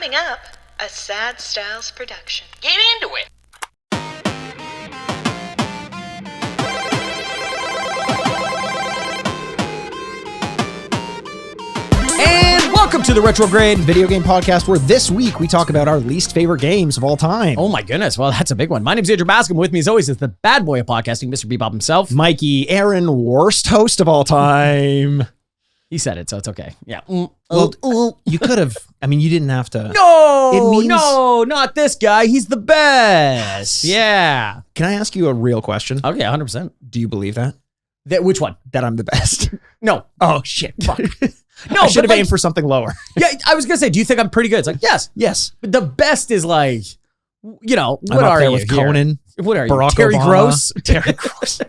Coming up, a Sad Styles production. Get into it. And welcome to the Retrograde video game podcast, where this week we talk about our least favorite games of all time. Oh my goodness. Well, that's a big one. My name's Andrew Bascom. With me as always is the bad boy of podcasting, Mr. Bebop himself. Mikey, Aaron, worst host of all time. He said it, so it's okay. Yeah. Well, you could have, you didn't have to. No, not this guy. He's the best. Yeah. Can I ask you a real question? Okay, 100%. Do you believe that? Which one? That I'm the best? No. Oh, shit. Fuck. No, I should have aimed for something lower. Yeah, I was going to say, do you think I'm pretty good? It's like, yes. Yes. But the best is like, what I'm up are there you with here? Conan, What are Barack you? Terry Obama, Gross? Terry Gross.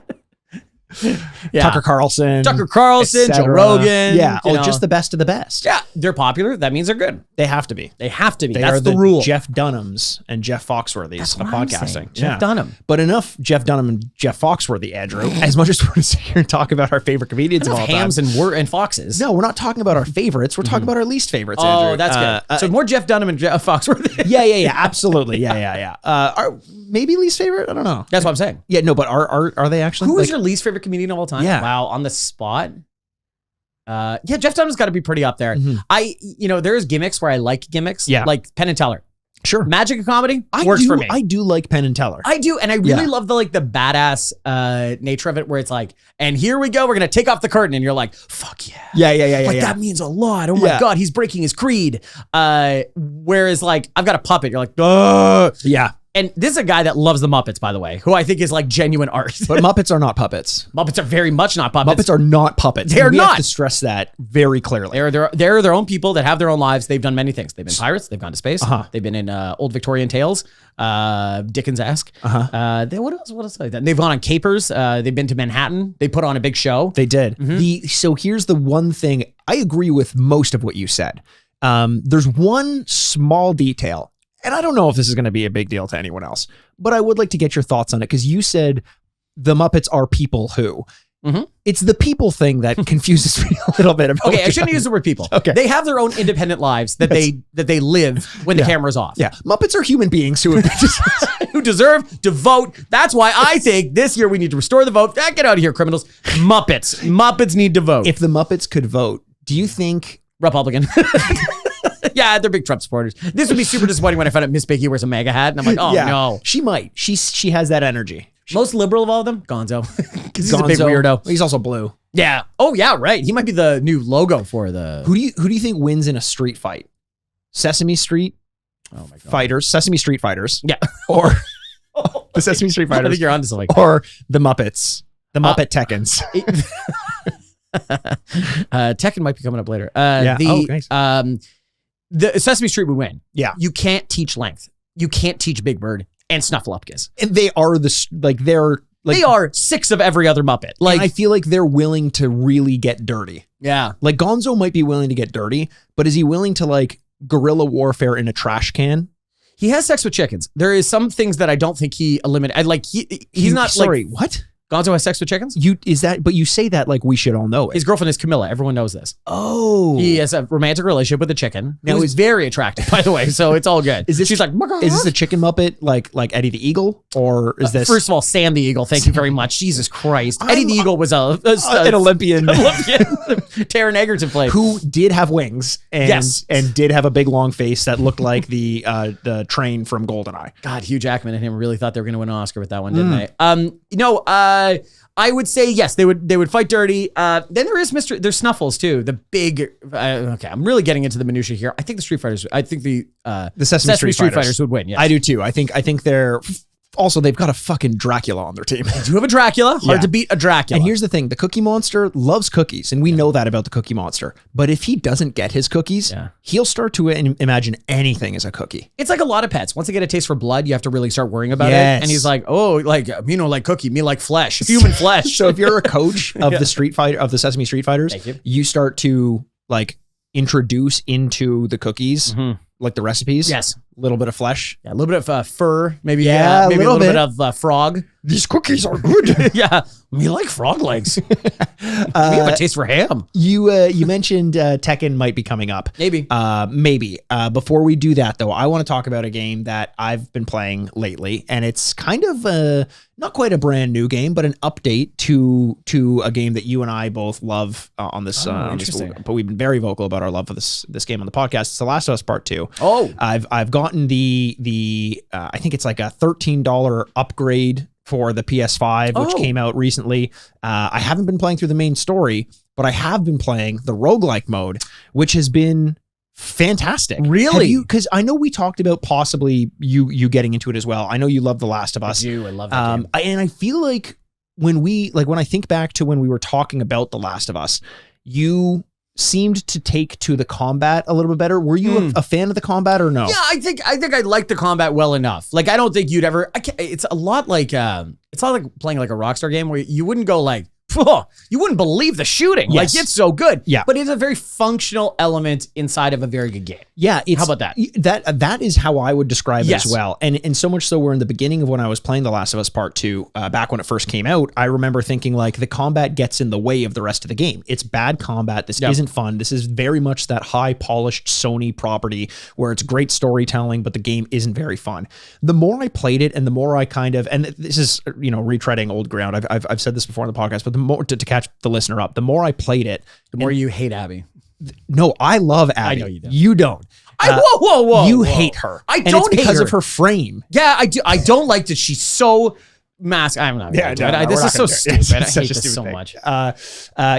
Yeah. Tucker Carlson, Joe Rogan. Yeah. you know. Just the best of the best. Yeah, they're popular. That means they're good. They have to be. They have to be. They That's are the rule. Jeff Dunhams and Jeff Foxworthy's of podcasting. Jeff Dunham. But enough Jeff Dunham and Jeff Foxworthy, Andrew. As much as we're going to sit here and talk about our favorite comedians of all time. Hams and foxes. No, we're not talking about our favorites. We're talking about our least favorites, Andrew. Oh, that's good. So more Jeff Dunham and Jeff Foxworthy. Yeah. Absolutely. Yeah. Maybe least favorite? I don't know. That's what I'm saying. Yeah, no, but are they actually? Who is your least favorite comedian of all time? Yeah. Wow, on the spot. Yeah, Jeff Dunham's got to be pretty up there. Mhm. There's gimmicks where I like gimmicks. Yeah. Like Penn and Teller. Sure. Magic of comedy works for me. I do like Penn and Teller. I do, and I really love the badass nature of it, where it's like, and here we go, we're gonna take off the curtain, and you're like, fuck yeah. Yeah. That means a lot. Oh my God, he's breaking his creed. Whereas like, I've got a puppet, you're like, ugh. Yeah. And this is a guy that loves the Muppets, by the way, who I think is like genuine art. But Muppets are not puppets. Muppets are very much not puppets. Muppets are not puppets. They're we not. have to stress that very clearly. They're their own people that have their own lives. They've done many things. They've been pirates. They've gone to space. They've been in old Victorian tales, Dickens-esque. What else? They've gone on capers. They've been to Manhattan. They put on a big show. They did. So here's the one thing. I agree with most of what you said. There's one small detail, and I don't know if this is going to be a big deal to anyone else, but I would like to get your thoughts on it, because you said the Muppets are people who. It's the people thing that confuses me a little bit. About Okay, I shouldn't use the word people. Okay. They have their own independent lives that they live when the camera's off. Yeah, Muppets are human beings who have who deserve to vote. That's why I think this year we need to restore the vote. Get out of here, criminals. Muppets need to vote. If the Muppets could vote, do you think Republican? Yeah, they're big Trump supporters. This would be super disappointing when I found out Miss Piggy wears a MAGA hat, and I'm like, oh no. She might. She has that energy. Most liberal of all of them, Gonzo. Because he's a big Gonzo. weirdo. He's also blue. Yeah. Oh yeah, right. He might be the new logo for the. Who do you think wins in a street fight? Sesame Street Fighters, Sesame Street Fighters. Yeah. Or the Sesame Street I Fighters. think you're onto something. Or the Muppets. The Muppet Tekkens. Tekken might be coming up later. Nice. The Sesame Street would win. Yeah. You can't teach length. You can't teach Big Bird and Snuffleupagus. And they are They are six of every other Muppet. Like, I feel like they're willing to really get dirty. Yeah. Like Gonzo might be willing to get dirty, but is he willing to like guerrilla warfare in a trash can? He has sex with chickens. There is some things that I don't think he eliminated. He's not sorry, like. what? Gonzo has sex with chickens? But you say that like we should all know it. His girlfriend is Camilla. Everyone knows this. Oh. He has a romantic relationship with a chicken. Now He's very attractive, by the way, so it's all good. She's like, is this a chicken Muppet like Eddie the Eagle? Or is this first of all, Sam the Eagle, thank you very much. Jesus Christ. Eddie the Eagle was an Olympian. Taron Egerton played. Who did have wings and did have a big long face that looked like the train from GoldenEye. God, Hugh Jackman and him really thought they were going to win an Oscar with that one, didn't they? I would say yes, they would fight dirty. Then there's Snuffles too. The big okay, I'm really getting into the minutia here. I think the Street Fighters. I think the Sesame Street Fighters would win. Yes. I do too. I think they're also they've got a fucking Dracula on their team. They do have a Dracula. Hard to beat a Dracula. And here's the thing: the Cookie Monster loves cookies, and we know that about the Cookie Monster. But if he doesn't get his cookies, he'll start to imagine anything as a cookie. It's like a lot of pets. Once they get a taste for blood, you have to really start worrying about it. And he's like, oh, like like cookie, me like flesh, human flesh. So if you're a coach of the Sesame Street Fighters, you start to like introduce into the cookies like the recipes. Yes. little bit of flesh. Yeah, a little bit of fur, maybe. Yeah, maybe a little little bit of frog. These cookies are good. Yeah, we like frog legs. We have a taste for ham. You mentioned Tekken might be coming up. Maybe. Maybe. Before we do that, though, I want to talk about a game that I've been playing lately, and it's kind of not quite a brand new game, but an update to a game that you and I both love on this. Interesting. But we've been very vocal about our love for this game on the podcast. It's The Last of Us Part 2. Oh, I've gotten the I think it's like a $13 upgrade for the PS5, which came out recently. I haven't been playing through the main story, but I have been playing the roguelike mode, which has been fantastic. Really? Because I know we talked about possibly you getting into it as well. I know you love The Last of Us. I do. I love that game. And I feel like when I think back to when we were talking about The Last of Us, you seemed to take to the combat a little bit better. Were you a fan of the combat or no? Yeah, I think I like the combat well enough. Like, I don't think you'd ever. It's a lot like playing like a Rockstar game where you wouldn't go like, "Phew," you wouldn't believe the shooting. Yes. Like, it's so good. Yeah. But it's a very functional element inside of a very good game. Yeah, How about that? That is how I would describe Yes. it as well. And so much so we're in the beginning of when I was playing The Last of Us Part 2, back when it first came out, I remember thinking like the combat gets in the way of the rest of the game. It's bad combat. This isn't fun. This is very much that high polished Sony property where it's great storytelling, but the game isn't very fun. The more I played it and the more I and this is, retreading old ground. I've said this before on the podcast, but the more to catch the listener up, the more I played it, The more you hate Abby. no, I love Abby. I know you don't. You don't. Whoa. You hate her. I And don't it's because hate her. of her frame. Yeah, I do. I don't like that she's so mask. I'm not. Yeah, Gonna do no, it. we're This not is so gonna do it. It's stupid. I such hate a this stupid so thing. much. I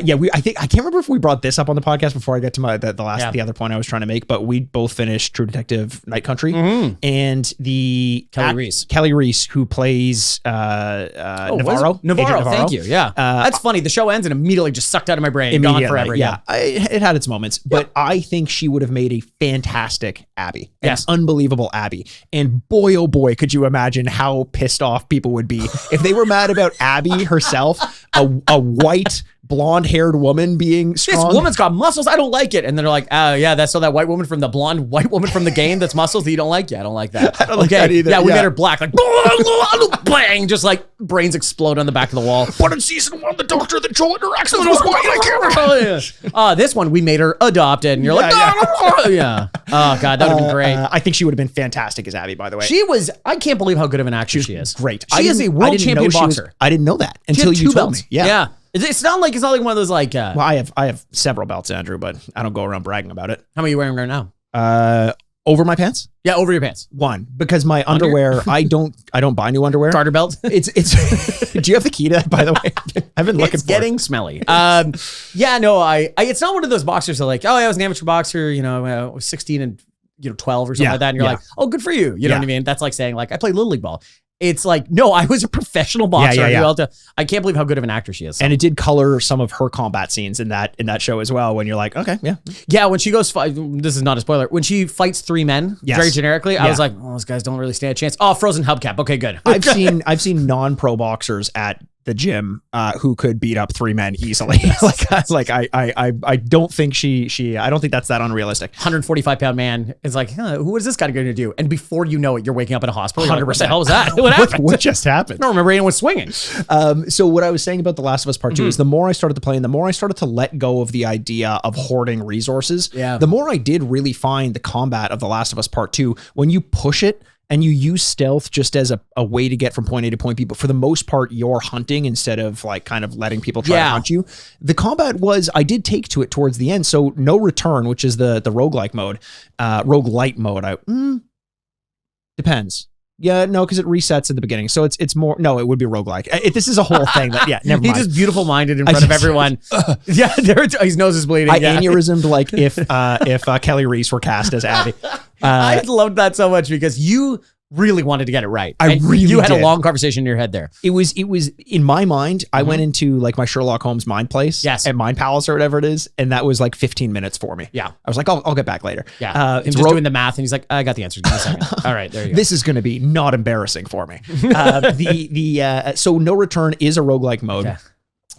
can't remember if we brought this up on the podcast before I get to the other point I was trying to make, but we both finished True Detective Night Country, and the Kelly Reese, who plays Navarro. Agent Navarro. Thank you. Yeah, that's funny. The show ends and immediately just sucked out of my brain, gone forever. Yeah, it had its moments, but I think she would have made a fantastic Abby, an unbelievable Abby. And boy, oh boy, could you imagine how pissed off people would be if they were mad about Abby herself, a white blonde-haired woman being strong. This woman's got muscles. I don't like it. And they're like, oh yeah, that's so that white woman from the blonde white woman from the game that's muscles that you don't like. Yeah, I don't like that. I don't like that either. Yeah, we made her black, like bang, just like brains explode on the back of the wall. But in season 1, the doctor that Joel interacts with was white. I can't. This one we made her adopted, and you're like, yeah. Oh god, that would have been great. I think she would have been fantastic as Abby. By the way, She was. I can't believe how good of an actress she is. Great. She is a world champion boxer. I didn't know that She until had you 2 told belts. me. Yeah. It's not like one of those like. Well, I have several belts, Andrew, but I don't go around bragging about it. How many are you wearing right now? Over my pants? Yeah, over your pants. 1, because my underwear, I don't buy new underwear. Garter belt. It's do you have the key to that, by the way? I've been looking It's for getting smelly. Yeah, no, I it's not one of those boxers that are like, oh, I was an amateur boxer, I was 16 and 12 or something like that. And you're like, oh, good for you. You know what I mean? That's like saying like, I play Little League ball. It's like, no, I was a professional boxer. I can't believe how good of an actor she is. And it did color some of her combat scenes in that show as well. When you're like, okay, yeah. Yeah, when she goes, this is not a spoiler. When she fights 3 men, very generically, I was like, oh, those guys don't really stand a chance. Oh, frozen hubcap. Okay, good. I've seen non-pro boxers at the gym who could beat up 3 men easily. I don't think I don't think that's that unrealistic. 145-pound man is like, what is this guy going to do? And before you know it, you're waking up in a hospital. 100%. Like, what the hell was that? What happened? What just happened? I don't remember anyone swinging. So what I was saying about The Last of Us Part 2 is the more I started to play and the more I started to let go of the idea of hoarding resources, the more I did really find the combat of The Last of Us Part 2, when you push it and you use stealth just as a way to get from point A to point B, but for the most part, you're hunting instead of like kind of letting people try to hunt you. The combat I did take to it towards the end. So No Return, which is the roguelike mode, roguelite mode. Depends. Yeah, no, because it resets at the beginning. So it's more, no, it would be roguelike. This is a whole thing that, never mind. He just beautiful minded in front of everyone. His nose is bleeding. I aneurysmed like if Kelly Reese were cast as Abby. I loved that so much because you really wanted to get it right. You had a long conversation in your head there. It was in my mind. I went into like my Sherlock Holmes mind place, at Mind Palace or whatever it is, and that was like 15 minutes for me. Yeah, I was like, I'll get back later. Yeah, him just doing the math, and he's like, I got the answer. Give me a second. All right, there you go. This is going to be not embarrassing for me. So No Return is a roguelike mode.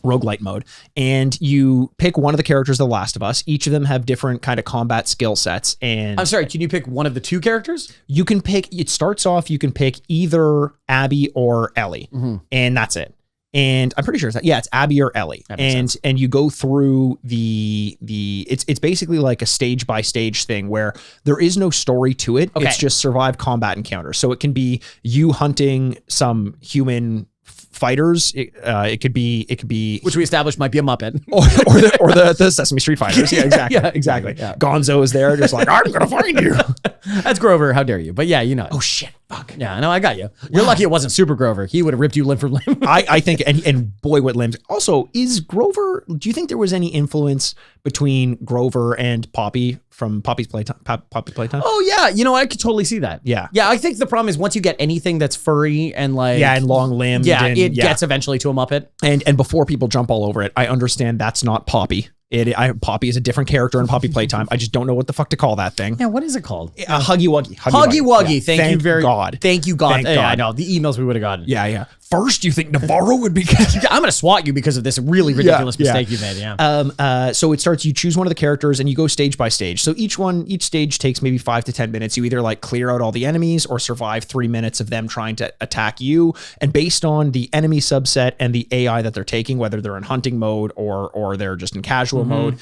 roguelite mode, and you pick one of the characters of The Last of Us. Each of them have different kind of combat skill sets. And I'm sorry, can you pick one of the two characters? you can pick, it starts off, you can pick either Abby or Ellie, and that's it. And I'm pretty sure it's Abby or Ellie. And you go through it's basically like a stage by stage thing where there is no story to it. Okay. It's just survive combat encounters. So it can be you hunting some human fighters. It could be Which we established might be a Muppet. or the Sesame Street fighters. Yeah, exactly. Yeah, exactly. yeah. Gonzo is there, just like, I'm gonna find you. That's Grover. How dare you? But yeah, you know. Oh shit. Fuck. Yeah, no, I got you. You're lucky it wasn't Super Grover. He would have ripped you limb from limb. I think, and boy, what limbs. Also, is Grover, do you think there was any influence between Grover and Poppy from Poppy's Playtime? Poppy Playtime? Oh yeah, you know, I could totally see that. Yeah. Yeah, I think the problem is once you get anything that's furry and like Yeah, and long limbed. yeah, and, it gets eventually to a Muppet. And before people jump all over it, I understand that's not Poppy. Poppy is a different character in Poppy Playtime. I just don't know what the fuck to call that thing. Yeah, what is it called? Huggy Wuggy. Huggy Wuggy. Yeah. Thank you very God. Thank you God. Thank Yeah, God. I know the emails we would have gotten. Yeah. First, you think Navarro would be I'm gonna swat you because of this really ridiculous mistake you made. Yeah. So it starts, you choose one of the characters and you go stage by stage. So each stage takes maybe 5 to 10 minutes. You either like clear out all the enemies or survive 3 minutes of them trying to attack you. And based on the enemy subset and the AI that they're taking, whether they're in hunting mode or they're just in casual mode,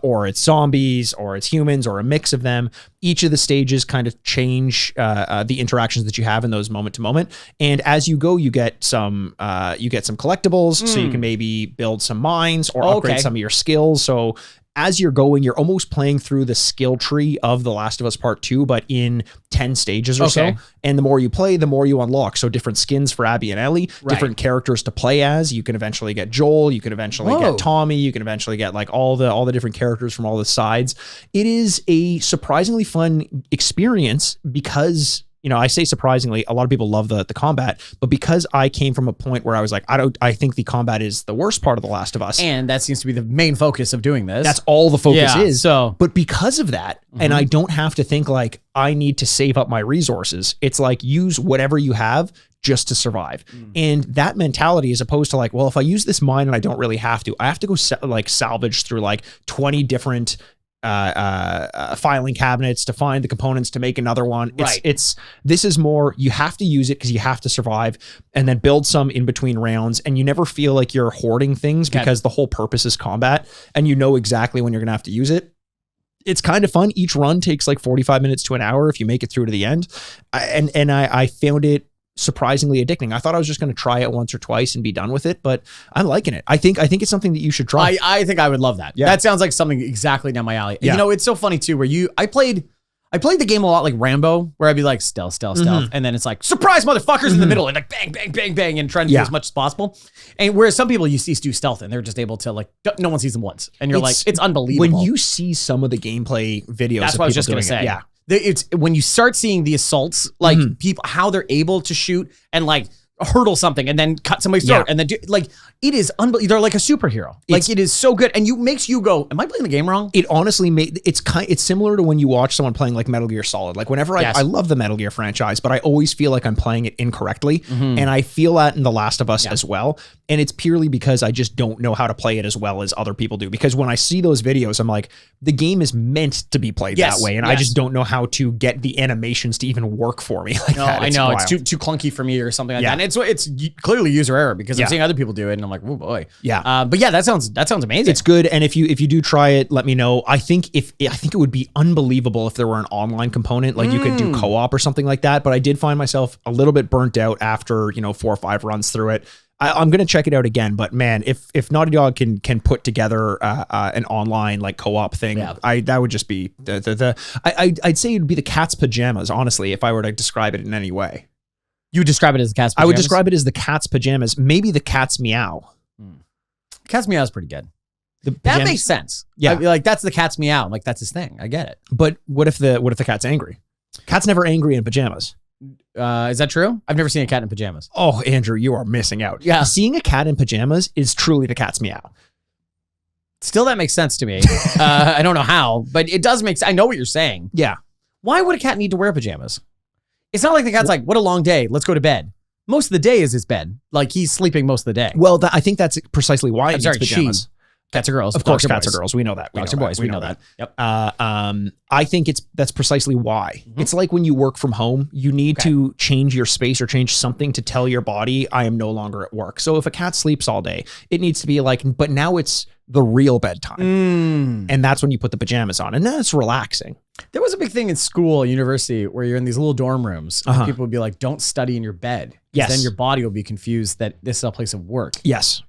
or it's zombies or it's humans or a mix of them, each of the stages kind of change the interactions that you have in those moment to moment. And as you go, you get some collectibles, so you can maybe build some mines or upgrade some of your skills. So as you're going, you're almost playing through the skill tree of The Last of Us Part 2, but in 10 stages or so. And the more you play, the more you unlock. So different skins for Abby and Ellie, different characters to play as. You can eventually get Joel, you can eventually get Tommy, you can eventually get like all the different characters from all the sides. It is a surprisingly fun experience because, you know, I say surprisingly, a lot of people love the combat, but because I came from a point where I was like, I think the combat is the worst part of The Last of Us. And that seems to be the main focus of doing this. That's all the focus is. So, but because of that, and I don't have to think like I need to save up my resources. It's like use whatever you have just to survive. And that mentality, as opposed to like, well, if I use this mine and I don't really have to, I have to go salvage through like 20 different filing cabinets to find the components to make another one. This is more, you have to use it because you have to survive, and then build some in between rounds, and you never feel like you're hoarding things because the whole purpose is combat and you know exactly when you're gonna have to use it. It's kind of fun. Each run takes like 45 minutes to an hour if you make it through to the end. I found it surprisingly addicting. I thought I was just going to try it once or twice and be done with it, but I'm liking it. I think it's something that you should try. I think I would love that. Yeah. That sounds like something exactly down my alley. Yeah. You know, it's so funny too, where I played the game a lot like Rambo, where I'd be like stealth. And then it's like, surprise motherfuckers in the middle, and like bang, bang, bang, bang, and trying to do as much as possible. And whereas some people you see do stealth and they're just able to like, no one sees them once. And you're like, it's unbelievable. When you see some of the gameplay videos, that's what I was just going to say. Yeah. It's when you start seeing the assaults, like people, how they're able to shoot and like hurdle something and then cut somebody's throat and then do, like, it is unbelievable. They're like a superhero. Like, it is so good, and makes you go, am I playing the game wrong? It honestly it's similar to when you watch someone playing like Metal Gear Solid. Like whenever I love the Metal Gear franchise, but I always feel like I'm playing it incorrectly, and I feel that in The Last of Us as well. And it's purely because I just don't know how to play it as well as other people do. Because when I see those videos, I'm like, the game is meant to be played that way, and I just don't know how to get the animations to even work for me like that. I know, it's too clunky for me or something like that. And it's clearly user error because I'm seeing other people do it, and I'm like, oh boy. Yeah. But yeah, that sounds amazing. It's good. And if you do try it, let me know. I think it would be unbelievable if there were an online component, like you could do co-op or something like that. But I did find myself a little bit burnt out after, 4 or 5 runs through it. I'm going to check it out again, but man, if Naughty Dog can put together an online like co-op thing, that would just be I'd say it'd be the cat's pajamas, honestly, if I were to describe it in any way. You would describe it as the cat's pajamas? I would describe it as the cat's pajamas, maybe the cat's meow. Cat's meow is pretty good. That makes sense. Yeah. I'd be like, that's the cat's meow. I'm like, that's his thing. I get it. But what if the cat's angry? Cat's never angry in pajamas. Is that true? I've never seen a cat in pajamas. Oh, Andrew, you are missing out. Yeah. Seeing a cat in pajamas is truly the cat's meow. Still, that makes sense to me. I don't know how, but it does make sense. I know what you're saying. Yeah. Why would a cat need to wear pajamas? It's not like the cat's like, what a long day. Let's go to bed. most of the day is his bed. Like he's sleeping most of the day. Well, I think that's precisely why I'm he sorry, needs pajamas. she. Cats are girls. Of course, Dogs cats are boys. girls. We know that. Dogs are boys. We know that. Yep. I think that's precisely why. It's like when you work from home, you need to change your space or change something to tell your body, I am no longer at work. So if a cat sleeps all day, it needs to be like, but now it's the real bedtime. And that's when you put the pajamas on. And then it's relaxing. There was a big thing in school, university, where you're in these little dorm rooms. And people would be like, don't study in your bed. Yes. Then your body will be confused that this is a place of work. Yes.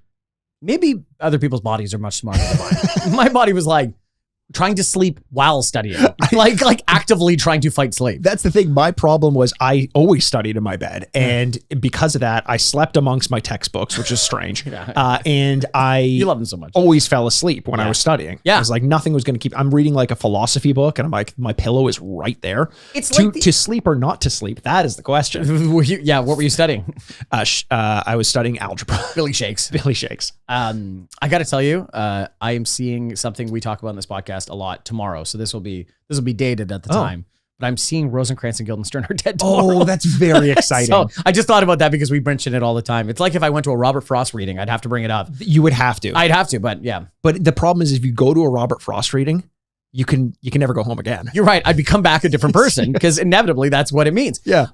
Maybe other people's bodies are much smarter than mine. My body was like trying to sleep while studying, like actively trying to fight sleep. That's the thing. My problem was I always studied in my bed. And because of that, I slept amongst my textbooks, which is strange. And You love them so much. always fell asleep when I was studying. Yeah. I was like, nothing was going to keep, I'm reading like a philosophy book and I'm like, my pillow is right there. It's to, like to sleep or not to sleep. That is the question. What were you studying? I was studying algebra. Billy Shakes. Billy Shakes. I got to tell you, I am seeing something we talk about in this podcast a lot tomorrow. So this will be dated at the time. But I'm seeing Rosencrantz and Guildenstern are dead tomorrow. Oh, that's very exciting. So I just thought about that because we mention it all the time. It's like if I went to a Robert Frost reading, I'd have to bring it up. You would have to. I'd have to, but yeah. But the problem is if you go to a Robert Frost reading, you can never go home again. You're right. I'd become back a different person because inevitably that's what it means. Yeah.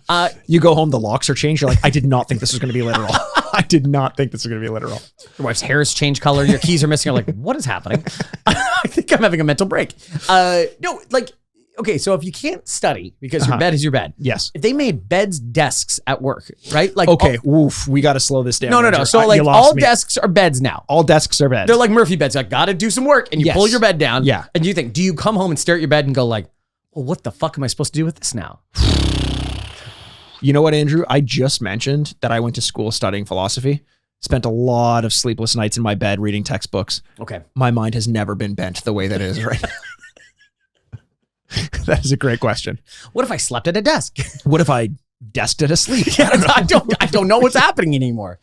You go home, the locks are changed. You're like, I did not think this was going to be literal. I did not think this was going to be literal. Your wife's hair has changed color. Your keys are missing. You're like, what is happening? I think I'm having a mental break. No, like, okay, so if you can't study because your bed is your bed. Yes. If they made beds, desks at work, right? Like, okay, oof, we got to slow this down. No. Andrew. So like all desks are beds now. All desks are beds. They're like Murphy beds. Like, got to do some work. And you pull your bed down. Yeah. And you think, do you come home and stare at your bed and go like, well, what the fuck am I supposed to do with this now? You know what, Andrew? I just mentioned that I went to school studying philosophy. Spent a lot of sleepless nights in my bed reading textbooks. Okay. My mind has never been bent the way that it is right now. That is a great question. What if I slept at a desk? What if I desked it asleep? I don't know what's happening anymore.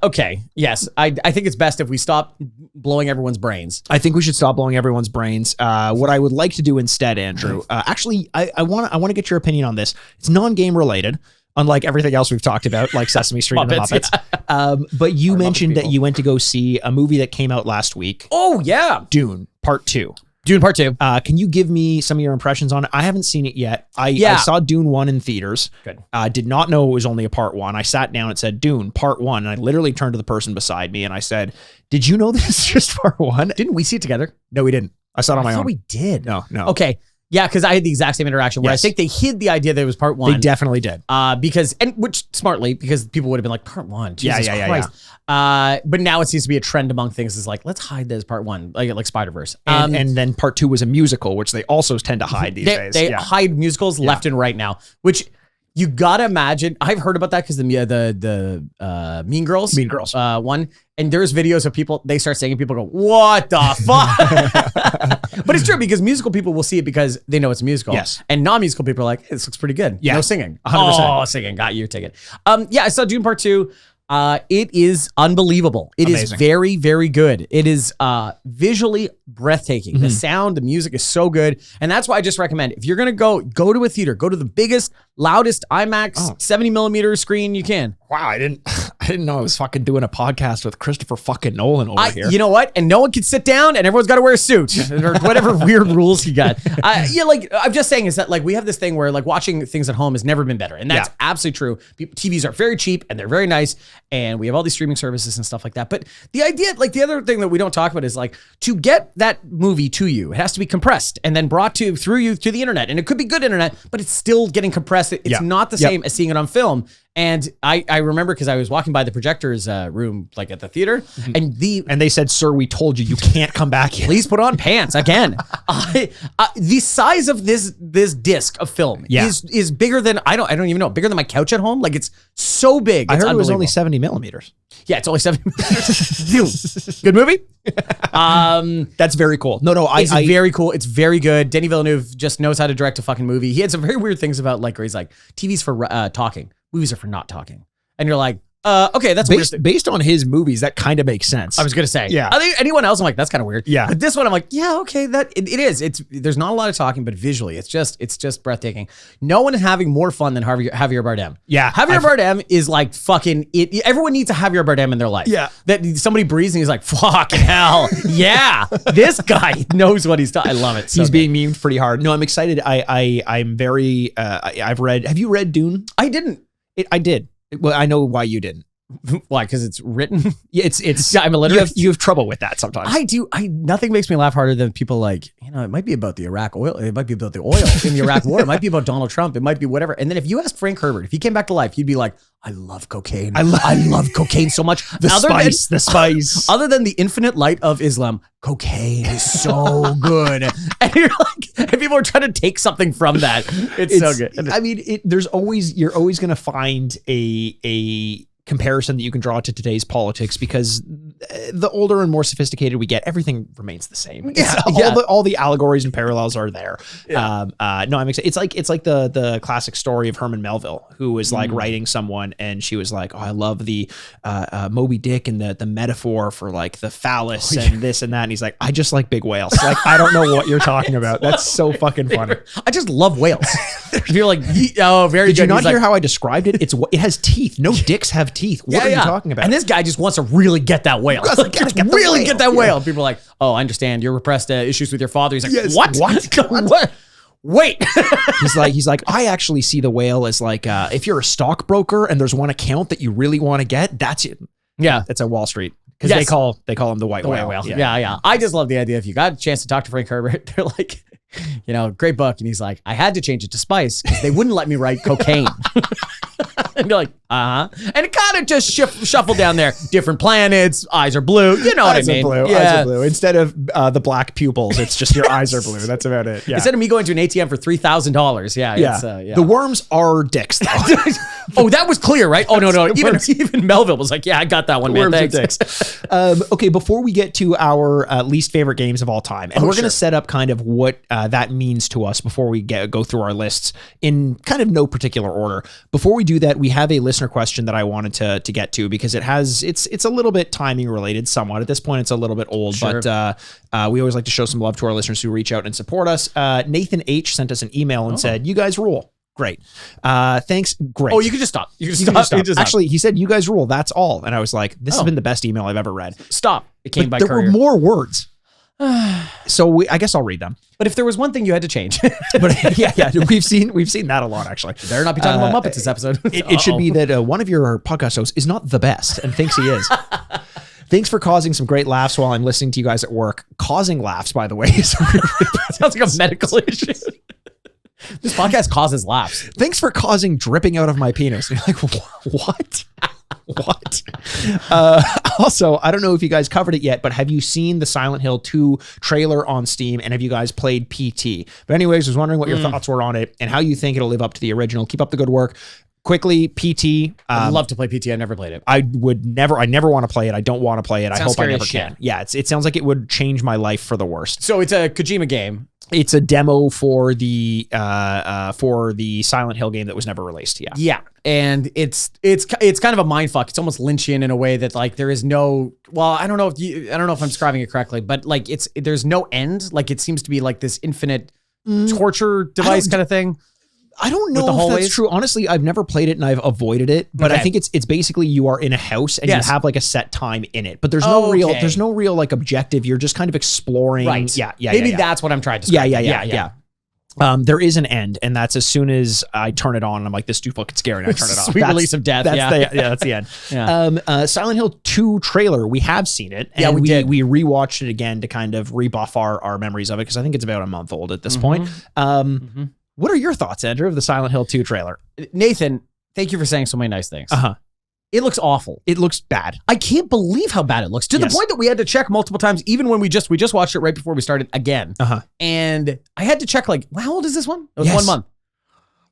Okay. Yes. I think it's best if we stop blowing everyone's brains. I think we should stop blowing everyone's brains. What I would like to do instead, Andrew, actually, I want to get your opinion on this. It's non-game related. Unlike everything else we've talked about, like Sesame Street and the Muppets. Yeah. But you mentioned that you went to go see a movie that came out last week. Oh, yeah. Dune, Part 2. Dune Part 2. Can you give me some of your impressions on it? I haven't seen it yet. I saw Dune 1 in theaters. Good. Did not know it was only a Part 1. I sat down and said, Dune, Part 1. And I literally turned to the person beside me and I said, did you know this is just Part 1? Didn't we see it together? No, we didn't. I saw it on my I own. thought we did. No. Okay. Yeah, because I had the exact same interaction where I think they hid the idea that it was Part 1. They definitely did. Which smartly, because people would have been like, Part 1, Jesus Christ. But now it seems to be a trend among things is like, let's hide that as Part 1, like Spider-Verse. And then Part 2 was a musical, which they also tend to hide these days. They hide musicals left and right now, which you gotta imagine. I've heard about that because the Mean Girls one, and there's videos of people, they start singing, people go, what the fuck? But it's true because musical people will see it because they know it's a musical. Yes. And non-musical people are like, hey, this looks pretty good. Yeah. No singing. 100%. Oh, singing. Got your ticket. I saw Dune Part 2. It is unbelievable. It is very, very good. It is visually breathtaking. The sound, the music is so good. And that's why I just recommend, if you're going to go to a theater, go to the biggest, loudest IMAX 70 millimeter screen you can. Wow, I didn't know I was fucking doing a podcast with Christopher fucking Nolan over here. You know what? And no one can sit down and everyone's got to wear a suit or whatever weird rules he got. I'm just saying is that like we have this thing where like watching things at home has never been better. And that's absolutely true. TVs are very cheap and they're very nice. And we have all these streaming services and stuff like that. But the idea, like the other thing that we don't talk about is like to get that movie to you, it has to be compressed and then brought through you to the internet. And it could be good internet, but it's still getting compressed. It's not the same as seeing it on film. And I remember because I was walking by the projector's room, like at the theater, and they said, "Sir, we told you can't come back here. Please put on pants again." The size of this disc of film is bigger than I don't even know, bigger than my couch at home. Like it's so big. I heard it was only 70 millimeters. Yeah, it's only 70 millimeters. Good movie. That's very cool. It's very cool. It's very good. Denis Villeneuve just knows how to direct a fucking movie. He had some very weird things about like where he's like, TV's for talking. Movies are for not talking. And you're like, Okay, that's weird. Based on his movies, that kind of makes sense. I was gonna say, Yeah. I think anyone else, I'm like, that's kind of weird. Yeah. But this one, I'm like, yeah, okay, that it is. There's not a lot of talking, but visually, it's just breathtaking. No one is having more fun than Javier Bardem. Yeah, Javier Bardem is like fucking it. Everyone needs a Javier Bardem in their life. Yeah. That somebody breathes and he's like, fucking hell, yeah, this guy knows what he's talking. I love it. So He's good. being memed pretty hard. No, I'm excited. I'm very. I've read. Have you read Dune? I didn't. I did. Well, I know why you didn't. Why? Because it's written. Yeah, it's. Yeah, I'm illiterate. You have trouble with that sometimes. I do. Nothing makes me laugh harder than people like, it might be about the Iraq oil. It might be about the oil in the Iraq war. It might be about Donald Trump. It might be whatever. And then if you asked Frank Herbert, if he came back to life, he'd be like, I love cocaine. I love cocaine so much. the spice. Other than the infinite light of Islam, cocaine is so good. And you're like, and people are trying to take something from that. It's so good. I mean, you're always going to find a comparison that you can draw to today's politics because the older and more sophisticated we get, everything remains the same. All the allegories and parallels are there. Yeah. No, I'm excited. It's like the classic story of Herman Melville, who was like writing someone, and she was like, "Oh, I love the Moby Dick and the metaphor for like the phallus and this and that." And he's like, "I just like big whales. Like, I don't know what you're talking about. That's so fucking funny. I just love whales." You're like, oh, very good. Did you not hear how I described it? It has teeth. No dicks have teeth. What are you talking about? And this guy just wants to really get that whale. Get that whale. And people are like, oh, I understand. Your repressed issues with your father. He's like, yes. What? What? Wait. he's like, I actually see the whale as like, if you're a stockbroker and there's one account that you really want to get, that's it. Yeah. That's at Wall Street. Because they call him the white whale. Yeah. I just love the idea. If you got a chance to talk to Frank Herbert, they're like, great book. And he's like, I had to change it to spice because they wouldn't let me write cocaine. And you're like, and it kind of just shuffled down there. Different planets, eyes are blue. You know what I mean? Eyes are blue. Instead of the black pupils, it's just your eyes are blue. That's about it. Yeah. Instead of me going to an ATM for $3,000. Yeah. The worms are dicks, though. Oh, that was clear, right? Oh, no. Even Melville was like, yeah, I got that one, man. Worms Thanks. are dicks. Okay, before we get to our least favorite games of all time, and we're going to set up kind of what that means to us before we go through our lists in kind of no particular order. Before we do that, we have a listener question that I wanted to get to because it's a little bit timing related somewhat. At this point, it's a little bit old, but we always like to show some love to our listeners who reach out and support us. Nathan H sent us an email and said, "You guys rule." Great. Thanks. Great. Oh, you can just stop. You can stop. Actually, he said, "You guys rule." That's all. And I was like, this has been the best email I've ever read. Stop. It came by there courier. were more words. So I guess I'll read them. But if there was one thing you had to change, but yeah, we've seen that a lot actually. Better not be talking about Muppets this episode. It should be that one of your podcast hosts is not the best and thinks he is. Thanks for causing some great laughs while I'm listening to you guys at work. Causing laughs, by the way, sounds like a medical issue. This podcast causes laughs. Thanks for causing dripping out of my penis. And you're like, what? What? Also, I don't know if you guys covered it yet, but have you seen the Silent Hill 2 trailer on Steam? And have you guys played PT? But anyways, I was wondering what your thoughts were on it and how you think it'll live up to the original. Keep up the good work. Quickly, PT. I'd love to play PT. I've never played it. I never want to play it. I don't want to play it. I hope I never scary can. Yeah, it sounds like it would change my life for the worst. So it's a Kojima game. It's a demo for the Silent Hill game that was never released. Yeah. Yeah. And it's kind of a mindfuck. It's almost Lynchian in a way that like there is no, well, I don't know if I'm describing it correctly, but like there's no end. Like it seems to be like this infinite torture device kind of thing. I don't know if that's true. Honestly, I've never played it and I've avoided it, but I think it's basically you are in a house and you have like a set time in it, but there's no real like objective. You're just kind of exploring. Right. Yeah. Maybe that's what I'm trying to describe. Yeah. There is an end, and that's as soon as I turn it on, and I'm like, this is too fucking scary, and I turn it off. Sweet release of death. That's the end. Yeah. Silent Hill 2 trailer, we have seen it. And we did. We rewatched it again to kind of rebuff our memories of it, because I think it's about a month old at this point. What are your thoughts, Andrew, of the Silent Hill 2 trailer? Nathan, thank you for saying so many nice things. It looks awful. It looks bad. I can't believe how bad it looks, to the point that we had to check multiple times, even when we just watched it right before we started again. And I had to check, like, how old is this one? It was 1 month.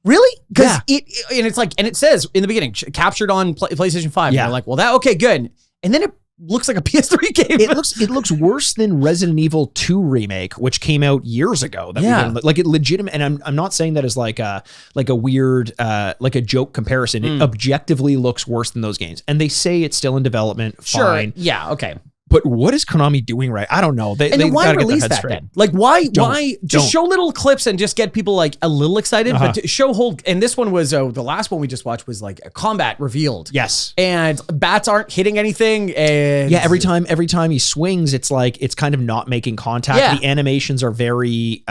Really? Because it says in the beginning, captured on PlayStation 5. Yeah. And you're like, well, okay, good. And then it looks like a PS3 game. It looks worse than Resident Evil 2 remake, which came out years ago. Like it legitimate, and I'm not saying that as like a weird like a joke comparison. It objectively looks worse than those games, and they say it's still in development. Sure. Fine. Yeah. Okay. But what is Konami doing right? I don't know. They why gotta release get their head that straight. then? Like why just Don't. show little clips and just get people like a little excited, but to show whole. And this one was the last one we just watched was like a combat revealed. Yes. And bats aren't hitting anything. And Yeah, every time he swings, it's like it's kind of not making contact. Yeah. The animations are very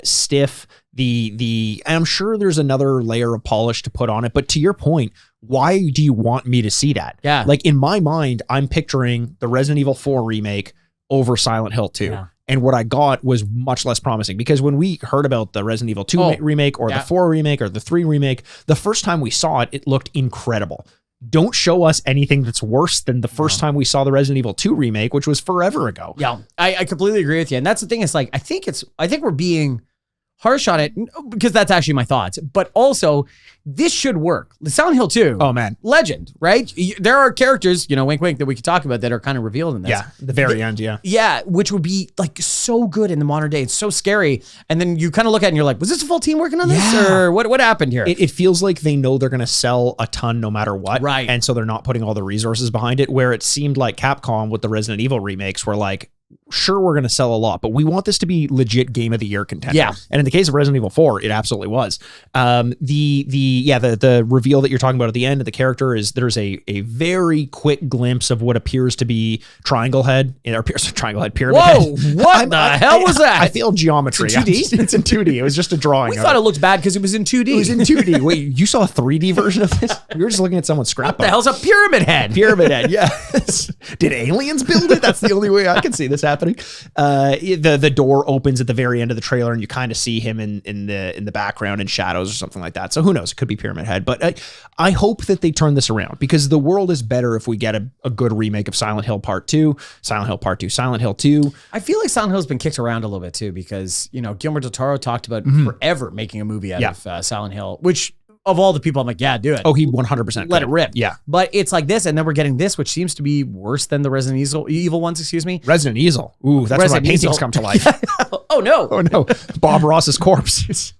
stiff. And I'm sure there's another layer of polish to put on it. But to your point, why do you want me to see that? Yeah. Like in my mind, I'm picturing the Resident Evil 4 remake over Silent Hill 2. Yeah. And what I got was much less promising because when we heard about the Resident Evil 2 remake or the 4 remake or the 3 remake, the first time we saw it, it looked incredible. Don't show us anything that's worse than the first time we saw the Resident Evil 2 remake, which was forever ago. Yeah, I completely agree with you. And that's the thing. It's like, I think we're being harsh on it because that's actually my thoughts, but also this should work. The Silent Hill 2. Oh man. Legend, right? There are characters, wink, wink, that we could talk about that are kind of revealed in this. Yeah. The very end. Yeah. Yeah. Which would be like so good in the modern day. It's so scary. And then you kind of look at it and you're like, was this a full team working on this or what happened here? It feels like they know they're going to sell a ton no matter what. Right. And so they're not putting all the resources behind it, where it seemed like Capcom with the Resident Evil remakes were like, sure, we're going to sell a lot, but we want this to be legit game of the year contender. Yeah. And in the case of Resident Evil 4, it absolutely was. The reveal that you're talking about at the end of the character is there's a very quick glimpse of what appears to be Triangle Head. It appears to Triangle Head, Pyramid Whoa, Head. what the hell was that? I feel geometry. It's in 2D? It's in 2D. It was just a drawing. We thought it looked bad because it was in 2D. It was in 2D. Wait, you saw a 3D version of this? We were just looking at someone's scrapbook. What the hell's a pyramid head? Pyramid Head, yes. Did aliens build it? That's the only way I can see this happening. The door opens at the very end of the trailer, and you kind of see him in the background in shadows or something like that. So who knows? It could be Pyramid Head. But I hope that they turn this around because the world is better if we get a good remake of Silent Hill Part 2, Silent Hill Part 2, Silent Hill 2. I feel like Silent Hill's been kicked around a little bit too because Guillermo del Toro talked about forever making a movie out of Silent Hill, which of all the people, I'm like, yeah, do it. Oh, he 100% let it rip. Yeah. But it's like this, and then we're getting this, which seems to be worse than the Resident Evil ones, excuse me. Resident Evil. Ooh, that's Resident where my paintings Evil. come to life. Oh, no. Oh, no. Bob Ross's corpse.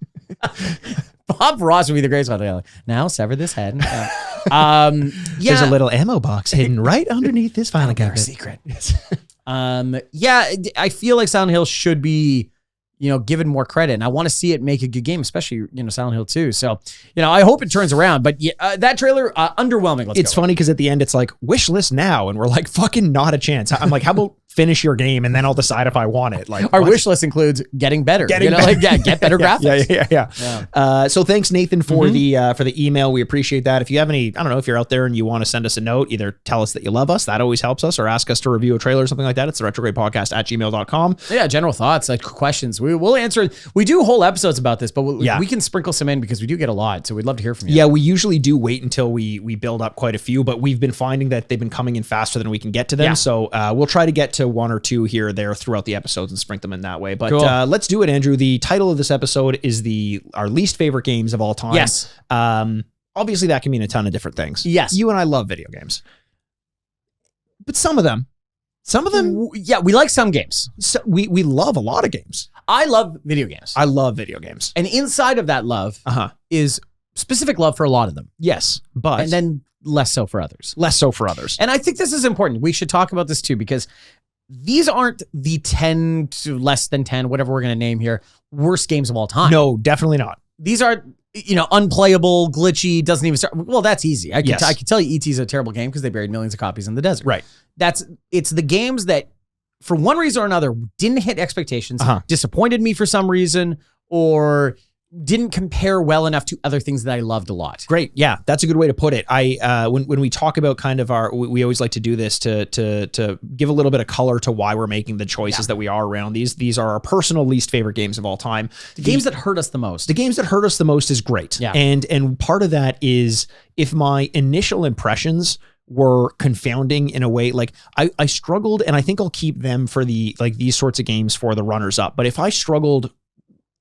Bob Ross would be the greatest one. Like, now sever this head. There's a little ammo box hidden right underneath this filing cabinet. Secret. I feel like Silent Hill should be given more credit, and I want to see it make a good game, especially Silent Hill 2. So I hope it turns around. But that trailer underwhelming. It's funny because at the end it's like wish list now, and we're like fucking not a chance. I'm like, how about finish your game and then I'll decide if I want it. Like our wish list includes getting better. Get better graphics. Yeah. So thanks Nathan for the email. We appreciate that. If you have any, I don't know, if you're out there and you want to send us a note, either tell us that you love us, that always helps us, or ask us to review a trailer or something like that. It's the retrogradepodcast@gmail.com. Yeah, general thoughts, like questions. We'll answer. We do whole episodes about this, but we can sprinkle some in because we do get a lot. So we'd love to hear from you. Yeah, we usually do wait until we build up quite a few, but we've been finding that they've been coming in faster than we can get to them. Yeah. So we'll try to get to one or two here or there throughout the episodes and sprinkle them in that way. But cool. Let's do it, Andrew. The title of this episode is our least favorite games of all time. Yes. Obviously, that can mean a ton of different things. Yes. You and I love video games. But some of them, yeah, we like some games. So we love a lot of games. I love video games. I love video games. And inside of that love is specific love for a lot of them. Yes, but... And then less so for others. Less so for others. And I think this is important. We should talk about this too, because these aren't the 10 to less than 10, whatever we're going to name here, worst games of all time. No, definitely not. These are, unplayable, glitchy, doesn't even start. Well, that's easy. I can tell you E.T. is a terrible game because they buried millions of copies in the desert. Right. It's the games that, for one reason or another, didn't hit expectations, disappointed me for some reason, or didn't compare well enough to other things that I loved a lot. Great. Yeah, that's a good way to put it. When we talk about kind of we always like to do this to give a little bit of color to why we're making the choices that we are around these. These are our personal least favorite games of all time. The games that hurt us the most. The games that hurt us the most is great. Yeah. And part of that is if my initial impressions were confounding in a way, like I struggled, and I think I'll keep them for these sorts of games for the runners up. But if I struggled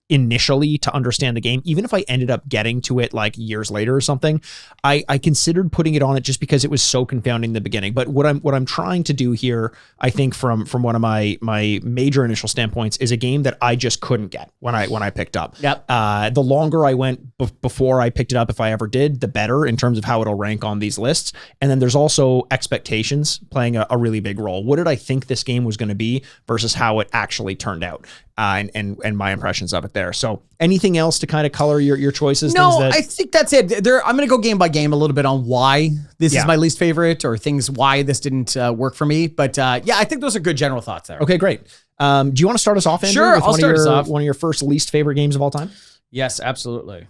initially to understand the game, even if I ended up getting to it like years later or something, I considered putting it on it just because it was so confounding in the beginning. But what I'm trying to do here, I think from one of my major initial standpoints, is a game that I just couldn't get when I picked up. Yep. The longer I went before I picked it up, if I ever did, the better in terms of how it'll rank on these lists. And then there's also expectations playing a really big role. What did I think this game was going to be versus how it actually turned out? And my impressions of it there. So anything else to kind of color your choices? No, I think that's it. I'm going to go game by game a little bit on why this is my least favorite, or things why this didn't work for me. But yeah, I think those are good general thoughts there. Okay, great. Do you want to start us off, Andrew? Sure, with I'll start us off. One of your first least favorite games of all time? Yes, absolutely.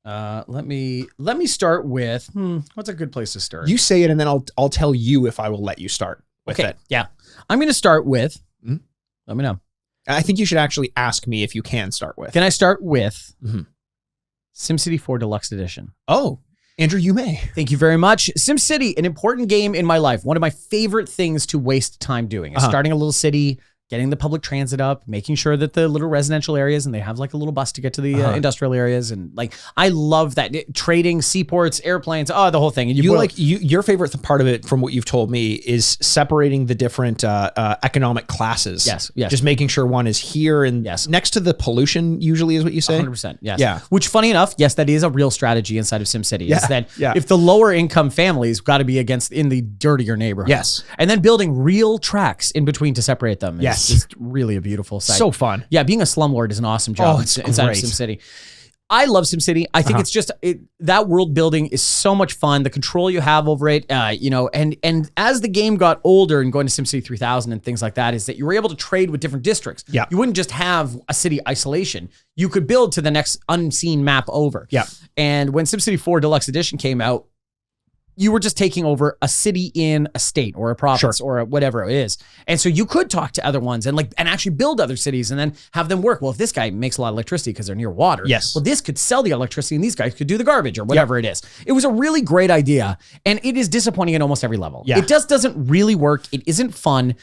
Let me start with, what's a good place to start? You say it, and then I'll tell you if I will let you start with it. Yeah. I'm going to start with, let me know. I think you should actually ask me if you can start with. Can I start with SimCity 4 Deluxe Edition? Oh, Andrew, you may. Thank you very much. SimCity, an important game in my life. One of my favorite things to waste time doing is starting a little city, getting the public transit up, making sure that the little residential areas, and they have like a little bus to get to the industrial areas. And like, I love that. Trading, seaports, airplanes, the whole thing. And your favorite part of it, from what you've told me, is separating the different economic classes. Yes. Just making sure one is here and next to the pollution, usually, is what you say? 100%. Yes. Yeah. Which, funny enough, yes, that is a real strategy inside of SimCity. Yeah. Is that if the lower income families got to be in the dirtier neighborhoods. Yes. And then building real tracks in between to separate them. It's really a beautiful sight. So fun. Yeah, being a slumlord is an awesome job inside of SimCity. I love SimCity. I think it's just that world building is so much fun. The control you have over it, and as the game got older and going to SimCity 3000 and things like that, is that you were able to trade with different districts. Yeah. You wouldn't just have a city isolation. You could build to the next unseen map over. Yeah. And when SimCity 4 Deluxe Edition came out, you were just taking over a city in a state or a province or whatever it is. And so you could talk to other ones and actually build other cities and then have them work. Well, if this guy makes a lot of electricity because they're near water, well, this could sell the electricity and these guys could do the garbage or whatever it is. It was a really great idea, and it is disappointing at almost every level. Yeah. It just doesn't really work. It isn't fun.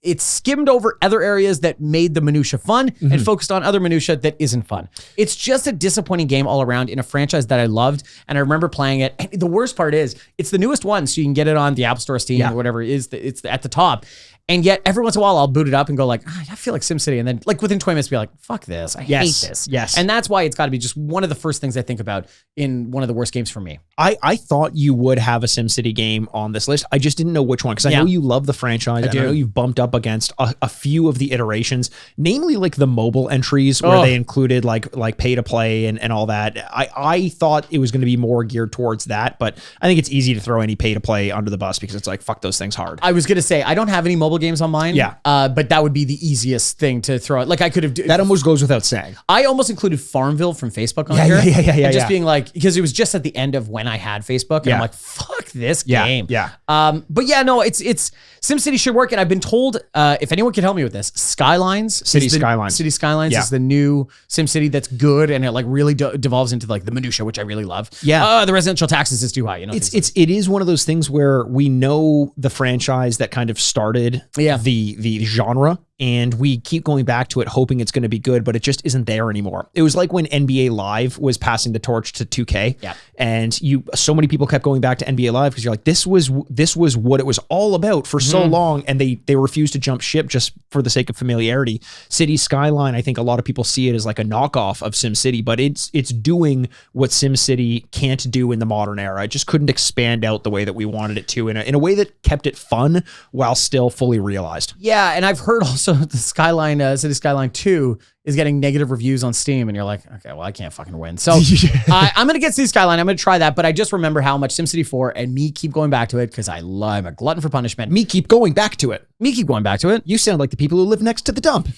It skimmed over other areas that made the minutia fun and focused on other minutia that isn't fun. It's just a disappointing game all around in a franchise that I loved, and I remember playing it. And the worst part is, it's the newest one, so you can get it on the App Store, Steam, or whatever it is. It's at the top. And yet, every once in a while, I'll boot it up and go like, I feel like SimCity. And then like within 20 minutes, be like, fuck this. I hate this. Yes. And that's why it's got to be just one of the first things I think about in one of the worst games for me. I thought you would have a SimCity game on this list. I just didn't know which one, because I know you love the franchise. I know you've bumped up against a few of the iterations, namely like the mobile entries where they included like pay to play and all that. I thought it was going to be more geared towards that, but I think it's easy to throw any pay to play under the bus because it's like, fuck those things hard. I was going to say, I don't have any mobile games on mine. Yeah. But that would be the easiest thing to throw out. Like I could have. That almost goes without saying. I almost included Farmville from Facebook on here. Yeah. And just being like, because it was just at the end of when I had Facebook, and I'm like, fuck this game. Yeah. But yeah, no, it's SimCity should work, and I've been told, if anyone can help me with this, City Skylines is the new SimCity that's good, and it like really devolves into like the minutia, which I really love. Yeah. The residential taxes is too high. It is one of those things where we know the franchise that kind of started the genre, and we keep going back to it hoping it's going to be good, but it just isn't there anymore. It was like when NBA Live was passing the torch to 2K, and so many people kept going back to NBA Live because you're like, this was what it was all about for so long, and they refused to jump ship just for the sake of familiarity. City Skyline, I think a lot of people see it as like a knockoff of SimCity, but it's doing what SimCity can't do in the modern era. It just couldn't expand out the way that we wanted it to in a way that kept it fun while still fully realized. Yeah, and I've heard also the City Skyline 2 is getting negative reviews on Steam, and you're like, okay, well, I can't fucking win. So I'm going to get City Skyline. I'm going to try that, but I just remember how much SimCity 4 and me keep going back to it because I'm a glutton for punishment. Me keep going back to it. You sound like the people who live next to the dump.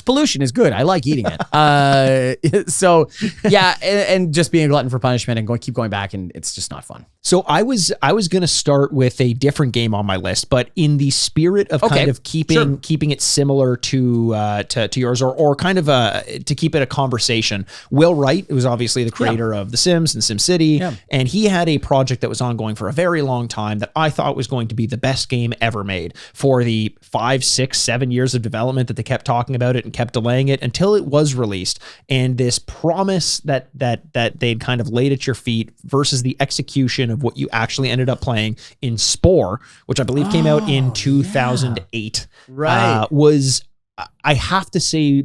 Pollution is good. I like eating it. So yeah, and just being a glutton for punishment and keep going back, and it's just not fun. So I was going to start with a different game on my list, but in the spirit of kind of keeping it similar to yours, or kind of to keep it a conversation. Will Wright, who was obviously the creator of The Sims and SimCity, and he had a project that was ongoing for a very long time that I thought was going to be the best game ever made. For the 5, 6, 7 years of development that they kept talking about it, and kept delaying it until it was released. And this promise that they'd kind of laid at your feet versus the execution of what you actually ended up playing in Spore, which I believe came out in 2008, was, I have to say,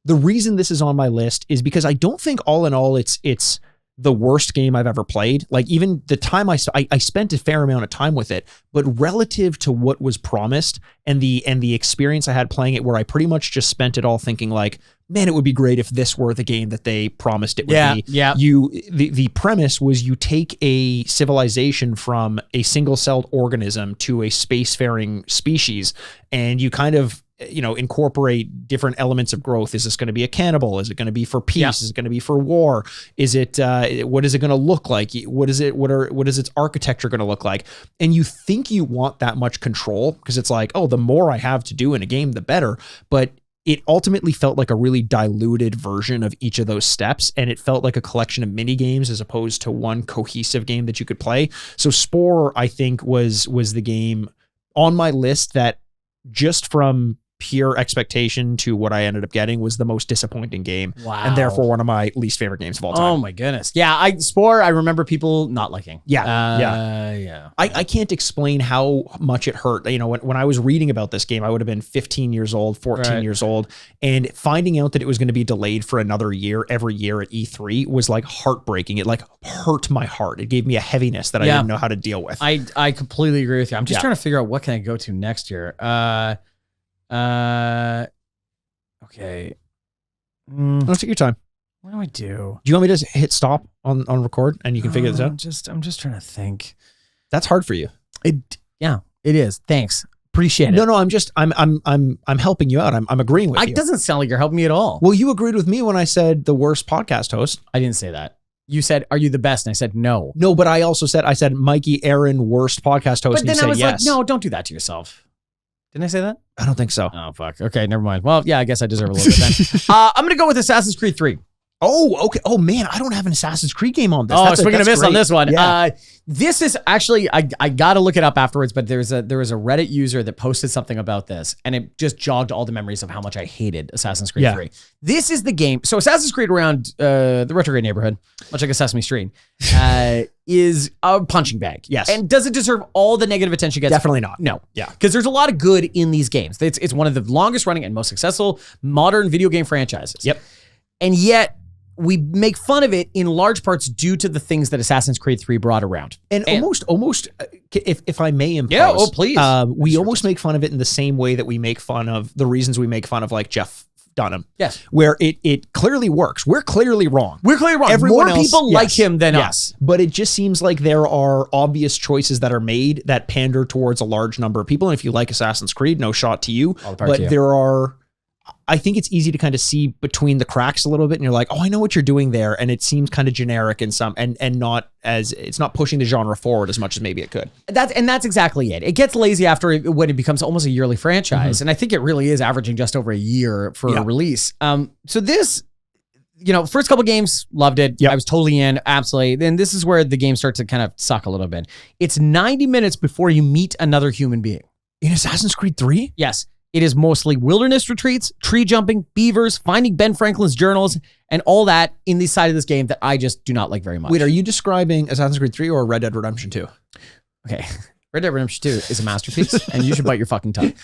the reason this is on my list is because I don't think all in all it's the worst game I've ever played. Like, even the time I spent a fair amount of time with it, but relative to what was promised and the experience I had playing it, where I pretty much just spent it all thinking like, man, it would be great if this were the game that they promised it would be. Yeah. The premise was you take a civilization from a single-celled organism to a spacefaring species, and you kind of, incorporate different elements of growth. Is this going to be a cannibal? Is it going to be for peace? Yeah. Is it going to be for war? Is it, what is it going to look like? What is its architecture going to look like? And you think you want that much control because it's like, oh, the more I have to do in a game, the better. But it ultimately felt like a really diluted version of each of those steps. And it felt like a collection of mini games as opposed to one cohesive game that you could play. So Spore, I think, was the game on my list that, just from pure expectation to what I ended up getting, was the most disappointing game. Wow. And therefore one of my least favorite games of all time. Oh my goodness. Yeah. Spore, I remember people not liking. Yeah. I can't explain how much it hurt. When I was reading about this game, I would have been 15 years old, 14 years old. And finding out that it was going to be delayed for another year, every year at E3, was like heartbreaking. It like hurt my heart. It gave me a heaviness that I didn't know how to deal with. I completely agree with you. I'm just trying to figure out what can I go to next year. Okay. Let's take your time. What do I do? Do you want me to hit stop on record and you can figure this out? I'm just trying to think. That's hard for you. It is. Thanks. Appreciate it. No, I'm helping you out. I'm agreeing with you. It doesn't sound like you're helping me at all. Well, you agreed with me when I said the worst podcast host. I didn't say that. You said, "Are you the best?" And I said, "No." No, but I also said, Mikey Aaron, worst podcast host. But then and you I said was yes. like, "No, don't do that to yourself." Didn't I say that? I don't think so. Oh, fuck. Okay, never mind. Well, yeah, I guess I deserve a little bit then. I'm going to go with Assassin's Creed 3. Oh, okay. Oh, man, I don't have an Assassin's Creed game on this. Oh, so we're going to miss great. on this one. Yeah. This is actually, I got to look it up afterwards, but there was a Reddit user that posted something about this, and it just jogged all the memories of how much I hated Assassin's Creed 3. This is the game. So Assassin's Creed around the Retrograde neighborhood, much like a Sesame Street, is a punching bag. Yes. And does it deserve all the negative attention it gets? Definitely not. No. Yeah. Because there's a lot of good in these games. It's one of the longest running and most successful modern video game franchises. Yep. And yet, we make fun of it in large parts due to the things that Assassin's Creed 3 brought around. And almost, if I may impose. Yeah, please. We almost make fun of it in the same way that we make fun of the reasons we make fun of like Jeff Dunham. Yes. Where it clearly works. We're clearly wrong. Everyone More people like him than us. But it just seems like there are obvious choices that are made that pander towards a large number of people. And if you like Assassin's Creed, no shot to you. But there are... I think it's easy to kind of see between the cracks a little bit, and you're like, oh, I know what you're doing there. And it seems kind of generic and not as, it's not pushing the genre forward as much as maybe it could. That's exactly it. It gets lazy when it becomes almost a yearly franchise. And I think it really is averaging just over a year for a release. So this, first couple games, loved it. Yep. I was totally in, absolutely. Then this is where the game starts to kind of suck a little bit. It's 90 minutes before you meet another human being. In Assassin's Creed 3? Yes. It is mostly wilderness retreats, tree jumping, beavers, finding Ben Franklin's journals, and all that in the side of this game that I just do not like very much. Wait, are you describing Assassin's Creed 3 or Red Dead Redemption 2? Okay. Red Dead Redemption 2 is a masterpiece, and you should bite your fucking tongue.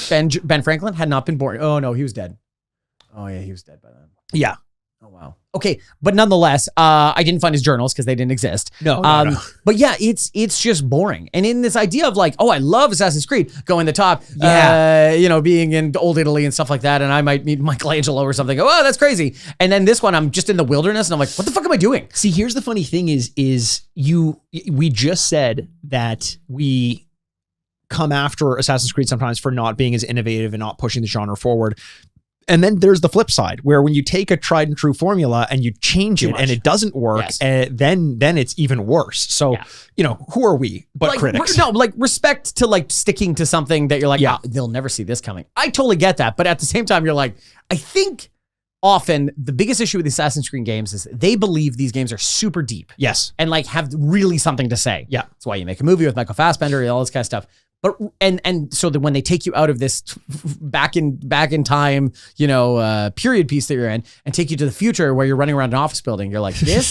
Ben Franklin had not been born. Oh, no, he was dead. Oh, yeah, he was dead by then. Yeah. Oh, wow. Okay, but nonetheless, I didn't find his journals because they didn't exist. No. But yeah, it's just boring. And in this idea of like, oh, I love Assassin's Creed, going the top, being in old Italy and stuff like that, and I might meet Michelangelo or something. Oh, that's crazy. And then this one, I'm just in the wilderness, and I'm like, what the fuck am I doing? See, here's the funny thing we just said that we come after Assassin's Creed sometimes for not being as innovative and not pushing the genre forward. And then there's the flip side where when you take a tried and true formula and you change it and it doesn't work, then it's even worse. So, who are we but critics? No, like respect to like sticking to something that you're like, they'll never see this coming. I totally get that. But at the same time, you're like, I think often the biggest issue with the Assassin's Creed games is they believe these games are super deep. Yes. And like have really something to say. Yeah. That's why you make a movie with Michael Fassbender and all this kind of stuff. But and so that when they take you out of this back in time, period piece that you're in, and take you to the future where you're running around an office building, you're like, this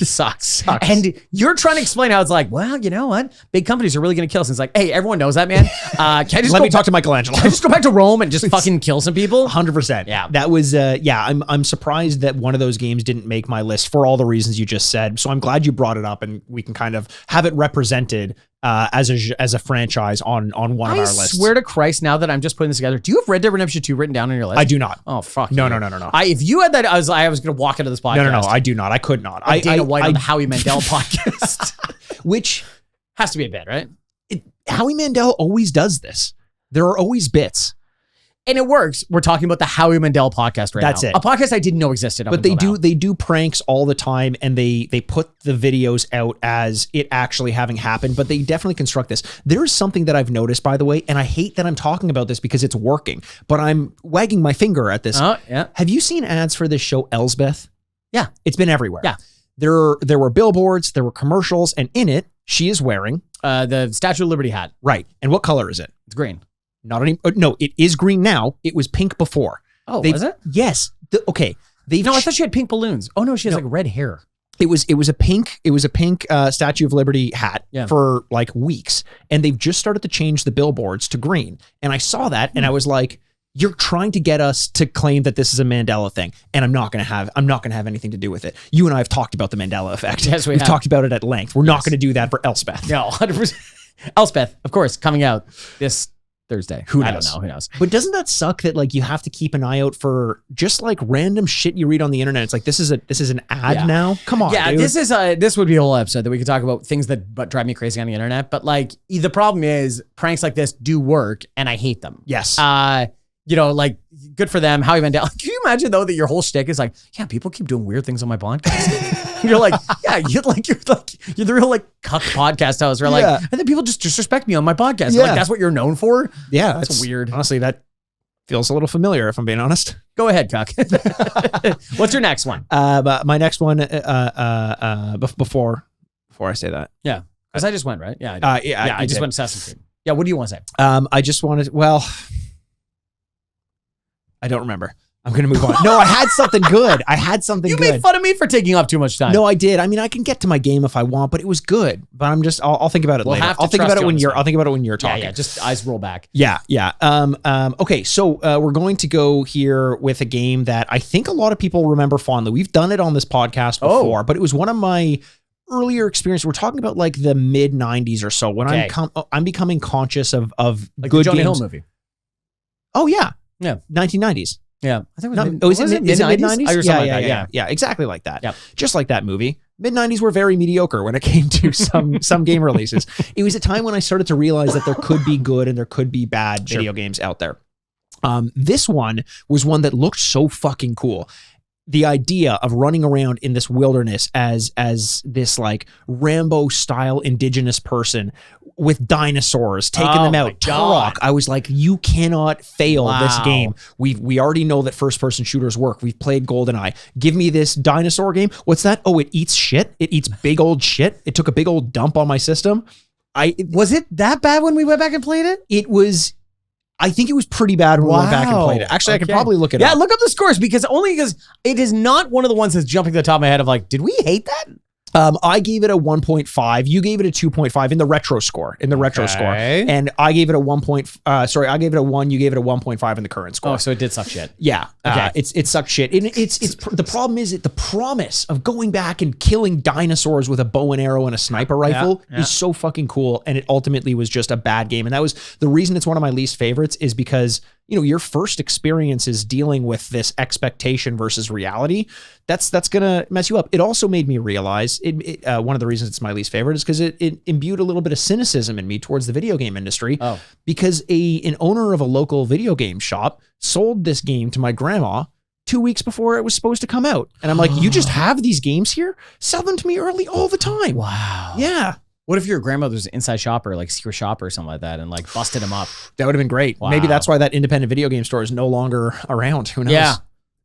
sucks. And you're trying to explain how it's like, well, you know what? Big companies are really going to kill us. And it's like, hey, everyone knows that, man. Can I just Let me talk to Michelangelo. Can I just go back to Rome and just fucking kill some people? 100%. Yeah. That was, I'm surprised that one of those games didn't make my list for all the reasons you just said. So I'm glad you brought it up and we can kind of have it represented as a franchise on one of our lists. I swear to Christ, now that I'm just putting this together, do you have Red Dead Redemption 2 written down on your list? I do not. Oh, fuck. No. If you had that, I was going to walk into this podcast. No, I do not. I could not. Dana White on the Howie Mandel podcast. Which has to be a bit, right? Howie Mandel always does this. There are always bits. And it works. We're talking about the Howie Mandel podcast right now. That's it. A podcast I didn't know existed. But they do pranks all the time, and they put the videos out as it actually having happened. But they definitely construct this. There is something that I've noticed, by the way, and I hate that I'm talking about this because it's working, but I'm wagging my finger at this. Oh, yeah. Have you seen ads for this show, Elsbeth? Yeah. It's been everywhere. Yeah. There were billboards, there were commercials, and in it, she is wearing the Statue of Liberty hat. Right. And what color is it? It's green. Not any. No, it is green now. It was pink before. Oh, was it? Yes. Okay. No, I thought she had pink balloons. Oh no, she has like red hair. It was a pink Statue of Liberty hat for like weeks, and they've just started to change the billboards to green. And I saw that, and I was like, "You're trying to get us to claim that this is a Mandela thing, and I'm not gonna have anything to do with it." You and I have talked about the Mandela effect. Yes, we've talked about it at length. We're not going to do that for Elspeth. No, 100%. Elspeth, of course, coming out this Thursday. Who knows? I don't know. Who knows? But doesn't that suck that like you have to keep an eye out for just like random shit you read on the internet? It's like this is an ad now. Come on, yeah. dude. This would be a whole episode that we could talk about things that drive me crazy on the internet. But like the problem is pranks like this do work, and I hate them. Yes. Like good for them. Howie Mandel. Can you imagine though that your whole shtick is like, yeah, people keep doing weird things on my podcast. You're like, yeah, you're the real like cuck podcast host. Where like, and then people just disrespect me on my podcast. Yeah. Like that's what you're known for. Yeah, that's weird. Honestly, that feels a little familiar. If I'm being honest. Go ahead, cuck. What's your next one? But my next one, before I say that, yeah, because I just went right. Yeah, I just went Assassin's Creed. Yeah, what do you want to say? I just wanted. Well, I don't remember. I'm going to move on. No, I had something good. You made fun of me for taking up too much time. No, I did. I mean, I can get to my game if I want, but it was good. But I'll think about it later. I'll think about it when you're talking. Yeah, just eyes roll back. Yeah. Okay, so we're going to go here with a game that I think a lot of people remember fondly. We've done it on this podcast before, but it was one of my earlier experiences. We're talking about like the mid 90s or so when I'm becoming conscious of like good the Jonah games. Hill movie. Oh yeah. Yeah. 1990s. Yeah, I think it was mid-90s? Yeah, exactly like that. Yep. Just like that movie. Mid-90s were very mediocre when it came to some game releases. It was a time when I started to realize that there could be good and there could be bad video games out there. This one was one that looked so fucking cool. The idea of running around in this wilderness as this like Rambo style indigenous person with dinosaurs taking them out. Turok. I was like, you cannot fail this game. We already know that first person shooters work. We've played GoldenEye. Give me this dinosaur game. What's that? Oh, it eats shit. It eats big old shit. It took a big old dump on my system. Was it that bad when we went back and played it? It was. I think it was pretty bad when we went back and played it. Actually, I could probably look it up. Yeah, look up the scores because it is not one of the ones that's jumping to the top of my head of like, did we hate that? I gave it a 1.5. You gave it a 2.5 in the retro score. And I gave it a 1. I gave it a 1. You gave it a 1.5 in the current score. Oh, so it did suck shit. Yeah. Okay. It sucked shit. And it's the problem is that the promise of going back and killing dinosaurs with a bow and arrow and a sniper rifle is so fucking cool. And it ultimately was just a bad game. And that was the reason it's one of my least favorites is because, you know, your first experience is dealing with this expectation versus reality. That's going to mess you up. It also made me realize one of the reasons it's my least favorite is because it imbued a little bit of cynicism in me towards the video game industry. Oh. Because an owner of a local video game shop sold this game to my grandma 2 weeks before it was supposed to come out. And I'm like, you just have these games here? Sell them to me early all the time. Wow. Yeah. What if your grandmother's an inside shopper, like secret shopper or something like that, and like busted him up? That would have been great. Wow. Maybe that's why that independent video game store is no longer around. Who knows? Yeah.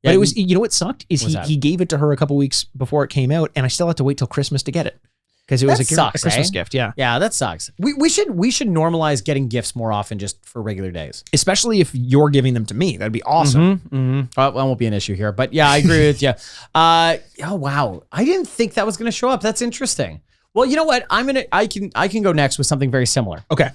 But it was, you know what sucked is he gave it to her a couple weeks before it came out, and I still had to wait till Christmas to get it. because it was That a sucks, Christmas eh? gift. Yeah. Yeah, that sucks. We should normalize getting gifts more often just for regular days. Especially if you're giving them to me. That'd be awesome. Well, that won't be an issue here, but yeah, I agree with you. Oh wow, I didn't think that was going to show up. That's interesting. Well, you know what? I can go next with something very similar. Okay.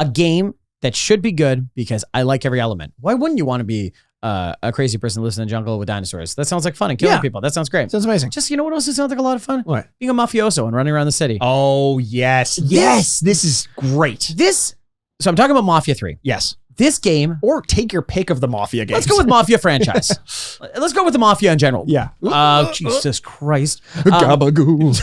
A game that should be good because I like every element. Why wouldn't you want to be a crazy person living in the jungle with dinosaurs? That sounds like fun and killing people. That sounds great. Sounds amazing. Just, you know what else sounds like a lot of fun? What? Being a mafioso and running around the city. Oh, yes. Yes. This is great. So I'm talking about Mafia 3. Yes. This game. Or take your pick of the Mafia games. Let's go with Mafia franchise. Let's go with the Mafia in general. Yeah. Jesus Christ. Gabagool.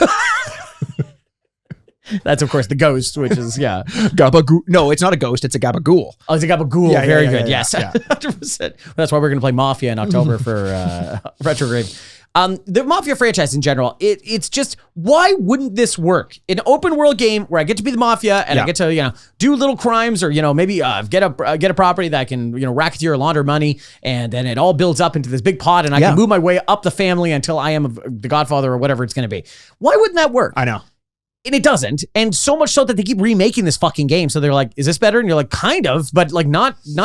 That's, of course, the ghost, which is, yeah. Gabagool. No, it's not a ghost. It's a gabagool. Oh, it's a gabagool. Yeah, Very yeah, good. yeah, Yes. yeah. 100%. That's why we're going to play Mafia in October for Retrograde. The Mafia franchise in general, it's just, why wouldn't this work? An open world game where I get to be the Mafia and I get to, do little crimes or, maybe get a property that I can, racketeer or launder money. And then it all builds up into this big pot and I can move my way up the family until I am the Godfather or whatever it's going to be. Why wouldn't that work? I know. And it doesn't. And so much so that they keep remaking this fucking game. So they're like, is this better? And you're like, kind of, but like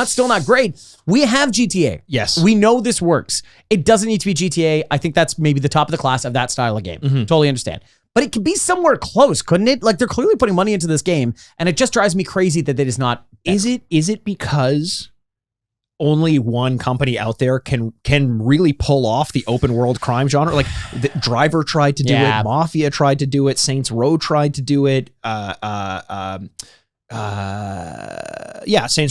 still not great. We have GTA. Yes. We know this works. It doesn't need to be GTA. I think that's maybe the top of the class of that style of game. Totally understand. But it could be somewhere close, couldn't it? Like they're clearly putting money into this game and it just drives me crazy that it is not better. Is it because only one company out there can really pull off the open world crime genre? Like the Driver tried to do it, Mafia tried to do it, Saints Row tried to do it. Saints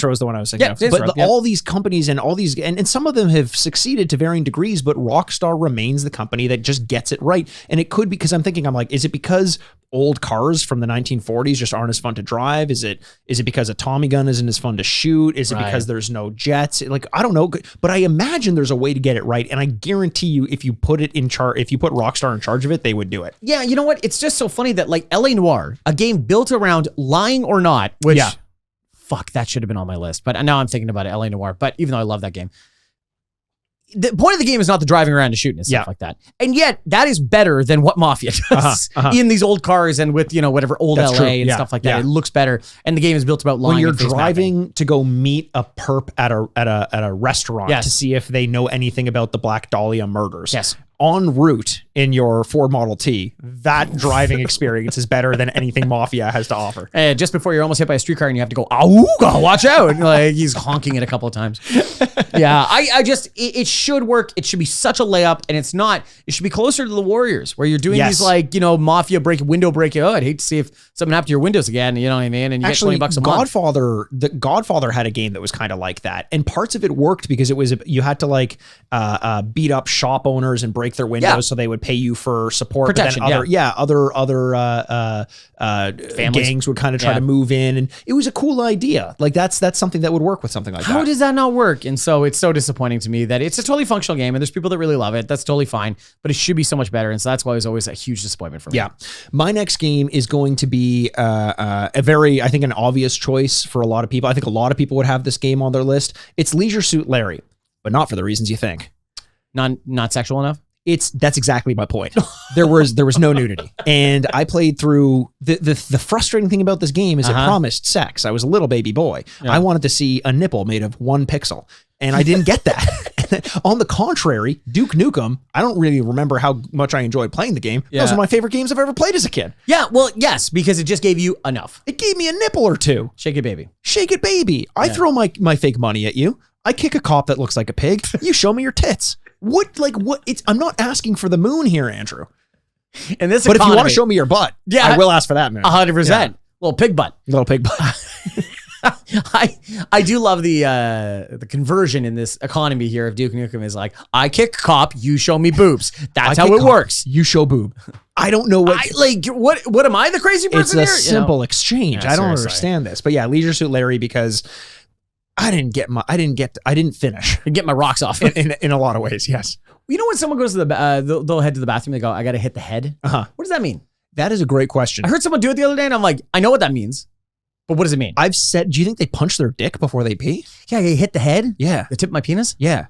Row is the one I was thinking of. But all these companies and all these and some of them have succeeded to varying degrees, but Rockstar remains the company that just gets it right. And it could, because I'm like, is it because old cars from the 1940s just aren't as fun to drive? Is it because a Tommy gun isn't as fun to shoot? Is it because there's no jets? Like, I don't know, but I imagine there's a way to get it right. And I guarantee you, if you put Rockstar in charge of it, they would do it. Yeah, you know what? It's just so funny that like LA Noire, a game built around lying or not, which fuck, that should have been on my list. But now I'm thinking about it, LA Noire. But even though I love that game, the point of the game is not the driving around and shooting and stuff like that. And yet that is better than what Mafia does in these old cars and with, whatever old LA and stuff like that. It looks better. And the game is built about lying. When you're driving to go meet a perp at a restaurant to see if they know anything about the Black Dahlia murders. Yes. En route in your Ford Model T, that driving experience is better than anything Mafia has to offer. Just before you're almost hit by a streetcar and you have to go, "Auga, watch out!" Like he's honking it a couple of times. Yeah, I just it should work. It should be such a layup, and it's not. It should be closer to the Warriors, where you're doing these like Mafia window breaking. Oh, I'd hate to see if something happened to your windows again. You know what I mean? And you Actually, get $20 a month. The Godfather had a game that was kind of like that, and parts of it worked because it was you had to like beat up shop owners and break their windows so they would pay you for support. Protection, but then other gangs would kind of try to move in, and it was a cool idea. Like that's something that would work with something like that. How does that not work? And so it's so disappointing to me that it's a totally functional game and there's people that really love it. That's totally fine, but it should be so much better. And so that's why it was always a huge disappointment for me. Yeah. My next game is going to be I think an obvious choice for a lot of people. I think a lot of people would have this game on their list. It's Leisure Suit Larry, but not for the reasons you think. Not sexual enough? That's exactly my point. There was no nudity, and I played through the frustrating thing about this game is it promised sex. I was a little baby boy. I wanted to see a nipple made of 1 pixel, and I didn't get that. On the contrary, Duke Nukem, I don't really remember how much I enjoyed playing the game. That was one of my favorite games I've ever played as a kid. Yeah, well, yes, because it just gave you enough. It gave me a nipple or two. Shake it, baby. Shake it, baby. I throw my fake money at you. I kick a cop that looks like a pig. You show me your tits. I'm not asking for the moon here, Andrew. In this but economy, if you want to show me your butt, I will ask for that, man. 100%. Yeah. Little pig butt. I do love the conversion in this economy here of Duke Nukem is like, I kick cop, you show me boobs. That's how it works. You show boob. I don't know what what am I the crazy person here? It's a simple exchange. I don't understand this. But yeah, Leisure Suit Larry, because I didn't finish. Get my rocks off in a lot of ways. Yes. You know when someone goes to they'll head to the bathroom, they go, I got to hit the head. What does that mean? That is a great question. I heard someone do it the other day and I'm like, I know what that means, but what does it mean? Do you think they punch their dick before they pee? Yeah, you hit the head. Yeah. The tip of my penis. Yeah.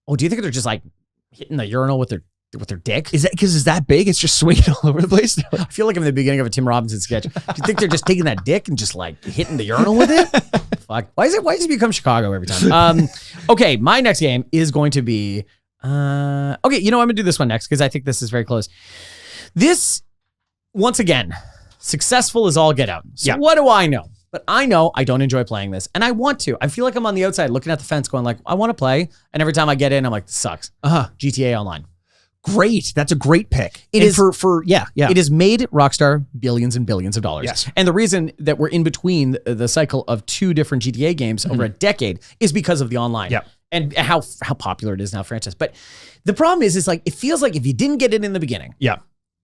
Oh, do you think they're just like hitting the urinal with their with their dick. Is that because it's that big? It's just swinging all over the place. I feel like I'm in the beginning of a Tim Robinson sketch. Do you think they're just taking that dick and just like hitting the urinal with it? Fuck. Why does it become Chicago every time? Okay, my next game is going to be okay, you know, I'm gonna do this one next because I think this is very close. This, once again, successful as all get out. So what do I know? But I know I don't enjoy playing this, and I want to. I feel like I'm on the outside looking at the fence going like, I want to play, and every time I get in, I'm like, this sucks. GTA Online. Great. That's a great pick. It is yeah. It has made Rockstar billions and billions of dollars. Yes. And the reason that we're in between the cycle of 2 different GTA games over a decade is because of the online. Yep. And how popular it is now, franchise. But the problem is like, it feels like if you didn't get it in the beginning,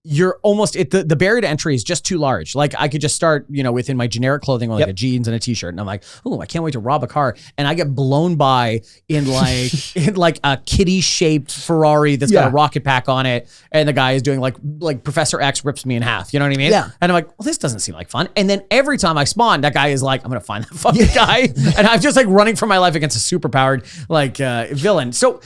you're almost the barrier to entry is just too large. Like I could just start, you know, within my generic clothing with like a jeans and a t-shirt, and I'm like, oh, I can't wait to rob a car, and I get blown by in like a kitty shaped Ferrari that's got a rocket pack on it, and the guy is doing like Professor X rips me in half. You know what I mean? Yeah. And I'm like, well, this doesn't seem like fun. And then every time I spawn, that guy is like, I'm gonna find that fucking guy, and I'm just like running for my life against a super powered like villain. So.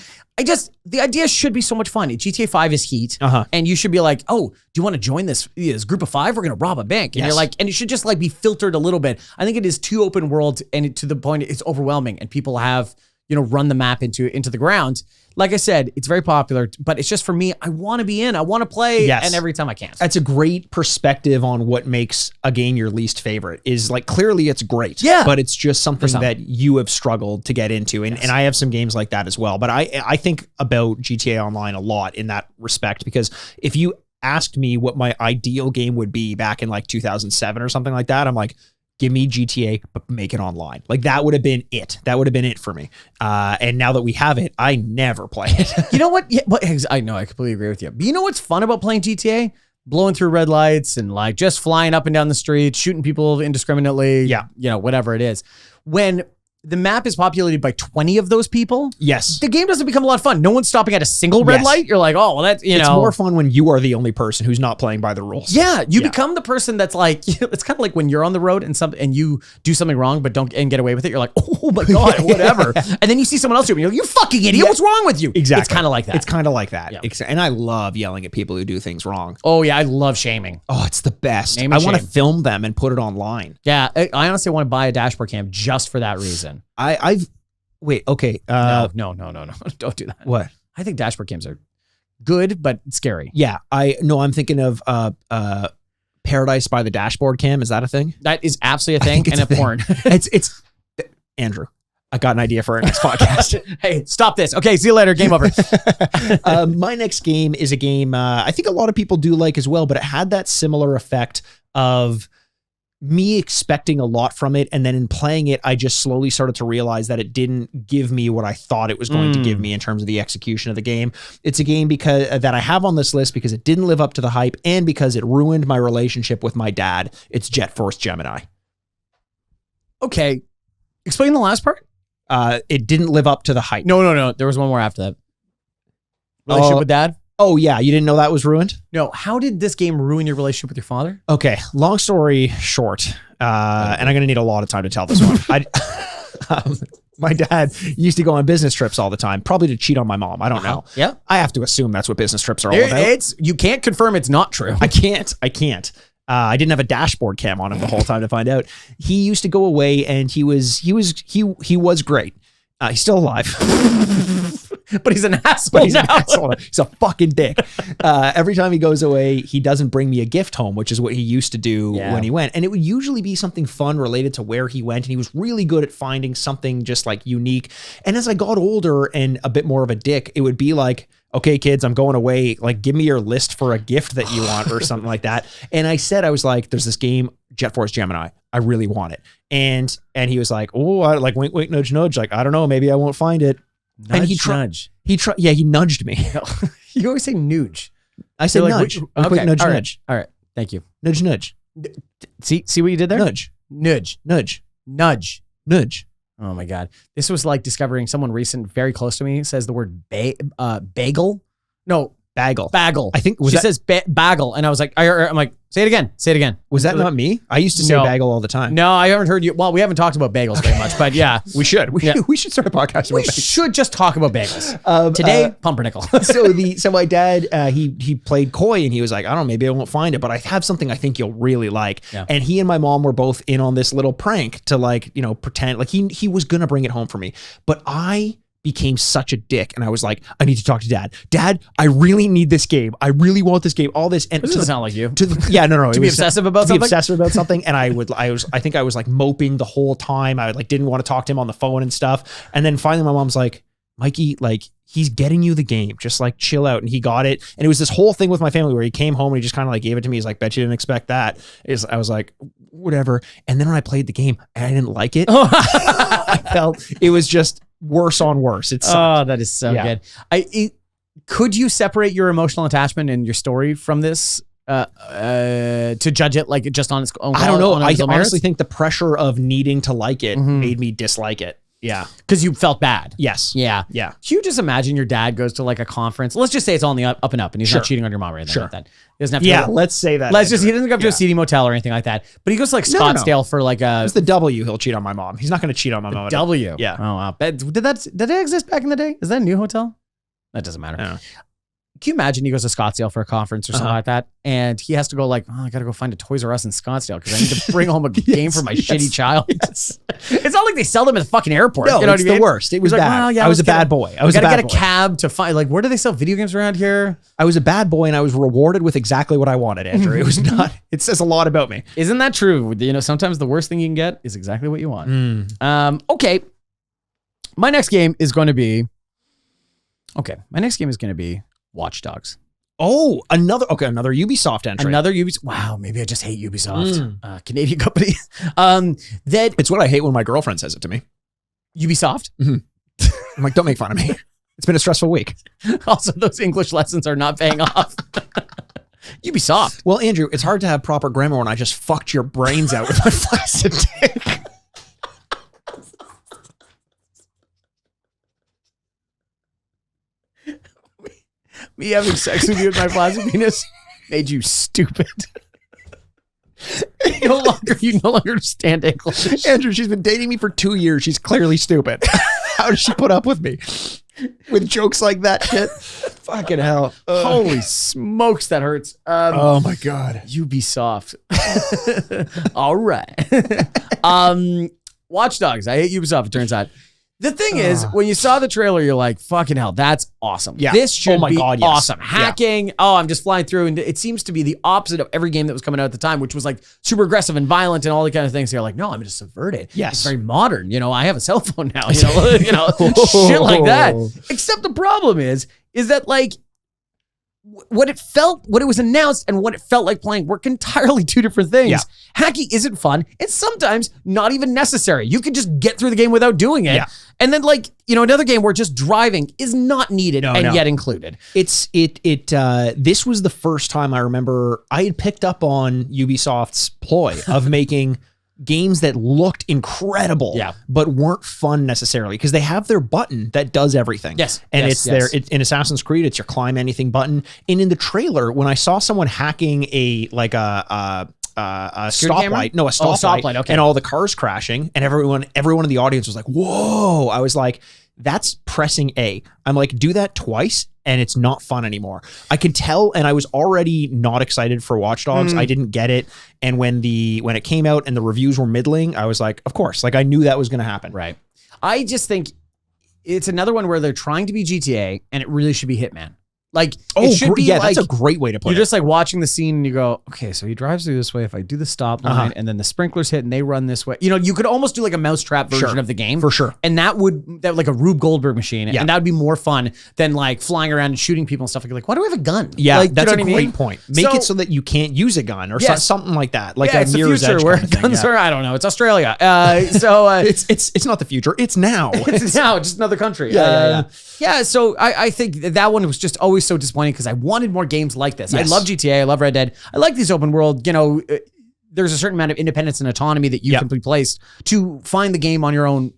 The idea should be so much fun. GTA 5 is heat, and you should be like, oh, do you want to join this group of 5? We're going to rob a bank. And you're like, and it should just like be filtered a little bit. I think it is too open world, and to the point it's overwhelming, and people have, you know, run the map into the ground. Like I said, it's very popular, but it's just for me, I want to be in, I want to play, and every time I can. That's a great perspective on what makes a game your least favorite is like, clearly it's great, but it's just something that you have struggled to get into. And, and I have some games like that as well. But I think about GTA Online a lot in that respect, because if you asked me what my ideal game would be back in like 2007 or something like that, I'm like, give me GTA, but make it online. Like that would have been it. That would have been it for me. And now that we have it, I never play it. You know what? Yeah, but I know, I completely agree with you. But you know what's fun about playing GTA? Blowing through red lights and like just flying up and down the street, shooting people indiscriminately. Yeah. You know, whatever it is. When the map is populated by 20 of those people. Yes. The game doesn't become a lot of fun. No one's stopping at a single red light. You're like, oh, well, that's, you know. It's more fun when you are the only person who's not playing by the rules. Yeah. You become the person that's like, it's kind of like when you're on the road and you do something wrong, but don't get away with it. You're like, oh my God, whatever. And then you see someone else do it and you're like, you fucking idiot. What's wrong with you? Exactly. It's kind of like that. It's kind of like that. Yeah. And I love yelling at people who do things wrong. Oh yeah. I love shaming. Oh, it's the best. I want to film them and put it online. Yeah. I honestly want to buy a dashboard cam just for that reason. Wait, okay. No. Don't do that. What? I think dashboard cams are good, but scary. Yeah. I'm thinking of Paradise by the Dashboard Cam. Is that a thing? That is absolutely a thing, and a porn. it's Andrew. I got an idea for our next podcast. Hey, stop this. Okay, see you later. Game over. My next game is a game I think a lot of people do like as well, but it had that similar effect of me expecting a lot from it, and then in playing it, I just slowly started to realize that it didn't give me what I thought it was going to give me in terms of the execution of the game. It's a game because that I have on this list because it didn't live up to the hype and because it ruined my relationship with my dad. It's Jet Force Gemini. Okay, explain the last part. It didn't live up to the hype. No. There was one more after that. Relationship with dad? Oh, yeah. You didn't know that was ruined? No. How did this game ruin your relationship with your father? Okay. Long story short, and I'm going to need a lot of time to tell this one. My dad used to go on business trips all the time, probably to cheat on my mom. I don't know. Yeah. I have to assume that's what business trips are all about. You can't confirm it's not true. I can't. I didn't have a dashboard cam on him the whole time to find out. He used to go away, and he was great. He's still alive. But he's an asshole. He's a fucking dick. Every time he goes away, he doesn't bring me a gift home, which is what he used to do when he went. And it would usually be something fun related to where he went. And he was really good at finding something just like unique. And as I got older and a bit more of a dick, it would be like, okay, kids, I'm going away. Like, give me your list for a gift that you want or something like that. And I was like, there's this game, Jet Force Gemini. I really want it. And he was like, oh, like wink, wink, nudge, nudge. Like, I don't know, maybe I won't find it. Nudge. He nudged me. You always say nudge. I said like, nudge. Okay. Quick nudge, all right. nudge. All right. Thank you. Nudge, nudge. See what you did there? Nudge. Nudge. Nudge. Nudge. Nudge. Oh my God. This was like discovering someone recent, very close to me, says the word bagel. No, Bagel. Bagel. I think- was she that- says bagel, and I was like, I'm like, say it again. Say it again. Was that not me? I used to say No. bagel all the time. No, I haven't heard you. Well, we haven't talked about bagels very much, but yeah, We should. We should start a podcast we about bagels. should just talk about bagels today. Pumpernickel. So my dad, he played coy and he was like, I don't know, maybe I won't find it, but I have something I think you'll really like. Yeah. And he and my mom were both in on this little prank to like, you know, pretend like he was going to bring it home for me. But I became such a dick and I was like, I need to talk to dad. Dad, I really need this game. I really want this game. All this. And This doesn't sound like you. yeah, no. To be obsessive about to something? be obsessive about something. And I think I was like moping the whole time. I like didn't want to talk to him on the phone and stuff. And then finally my mom's like, Mikey, like he's getting you the game. Just like chill out. And he got it. And it was this whole thing with my family where he came home and he just kind of like gave it to me. He's like, bet you didn't expect that. I was like, whatever. And then when I played the game and I didn't like it, I felt it was just worse on worse. It's Oh, that is so Yeah. good. Could you separate your emotional attachment and your story from this to judge it like just on its own? I don't know. on I its own honestly think the pressure of needing to like it Mhm. made me dislike it. Yeah. because you felt bad. Yes. Yeah. Yeah. Can you just imagine your dad goes to like a conference? Let's just say it's on the up and up, and he's Sure. not cheating on your mom or anything Sure. like that. He doesn't have to. Yeah. go- Let's say that. Let's just. He doesn't go up to a Yeah. seedy motel or anything like that. But he goes to like No, no, no. Scottsdale for like a It's the W. He'll cheat on my mom. He's not going to cheat on my mom. W. Yeah. Oh wow. Did that exist back in the day? Is that a new hotel? That doesn't matter. Yeah. Can you imagine he goes to Scottsdale for a conference or something like that, and he has to go like, oh, I got to go find a Toys R Us in Scottsdale because I need to bring home a game for my shitty child. Yes. It's not like they sell them at the fucking airport. No, you know it's what I mean? the worst. It was He's like, bad. well, yeah, I was a let's get bad boy. I was we a gotta bad get a boy. cab to find. Like, where do they sell video games around here? I was a bad boy and I was rewarded with exactly what I wanted, Andrew. It was not, it says a lot about me. Isn't that true? You know, sometimes the worst thing you can get is exactly what you want. Okay. My next game is going to be. Okay, my next game is going to be Watch Dogs. Oh, another Ubisoft entry. Another Ubisoft. Wow, maybe I just hate Ubisoft. Canadian company. That It's what I hate when my girlfriend says it to me. Ubisoft. I'm like, don't make fun of me. It's been a stressful week. Also, those English lessons are not paying off. Ubisoft. Well, Andrew, it's hard to have proper grammar when I just fucked your brains out with my flaccid dick. Me having sex with you with my plastic penis made you stupid. You no longer understand English. Andrew, she's been dating me for 2 years. She's clearly stupid. How does she put up with me? With jokes like that shit? Fucking hell. Holy smokes, that hurts. Oh my God. Ubisoft. All right. Watch Dogs. I hate Ubisoft, it turns out. The thing is, when you saw the trailer, you're like, fucking hell, that's awesome. Yeah. This should Oh my be God, yes. awesome. Yeah. Hacking. Oh, I'm just flying through. And it seems to be the opposite of every game that was coming out at the time, which was like super aggressive and violent and all the kind of things. So you're like, no, I'm just subvert it. Yes. It's very modern. You know, I have a cell phone now, you know, shit like that. Except the problem is that like, what it was announced and what it felt like playing were entirely two different things. Yeah. Hacking isn't fun. It's sometimes not even necessary. You can just get through the game without doing it. Yeah. And then like, you know, another game where just driving is not needed No, and no. yet included. This was the first time I remember I had picked up on Ubisoft's ploy of making games that looked incredible, Yeah. but weren't fun necessarily because they have their button that does everything. Yes, and yes, it's yes. in Assassin's Creed, it's your climb anything button. And in the trailer, when I saw someone hacking a camera? stoplight, no, a Oh, a stoplight, stoplight, okay. and all the cars crashing, and everyone in the audience was like, "Whoa!" I was like, "That's pressing A." I'm like, "Do that twice." And it's not fun anymore. I could tell, and I was already not excited for Watch Dogs. I didn't get it, and when it came out and the reviews were middling, I was like, of course, like I knew that was going to happen. Right. I just think it's another one where they're trying to be GTA and it really should be Hitman. Like, it should be yeah, like, that's a great way to put you're it. just like watching the scene and you go, okay, so he drives through this way. If I do the stop line and then the sprinklers hit and they run this way, you know, you could almost do like a mousetrap version Sure. of the game. For sure. And that like a Rube Goldberg machine. Yeah. And that would be more fun than like flying around and shooting people and stuff. Like, why do I have a gun? Yeah, like, that's you know a what I great mean? point. Make it so that you can't use a gun or Yes. something like that. Like yeah, a it's the Mirror's future Edge where kind of thing, guns yeah. are, I don't know, it's Australia. It's not the future. It's now. It's now just another country. Yeah. So I think that one was just always so disappointing because I wanted more games like this. Yes. I love GTA. I love Red Dead. I like these open world, you know, there's a certain amount of independence and autonomy that you Yeah. can be placed to find the game on your own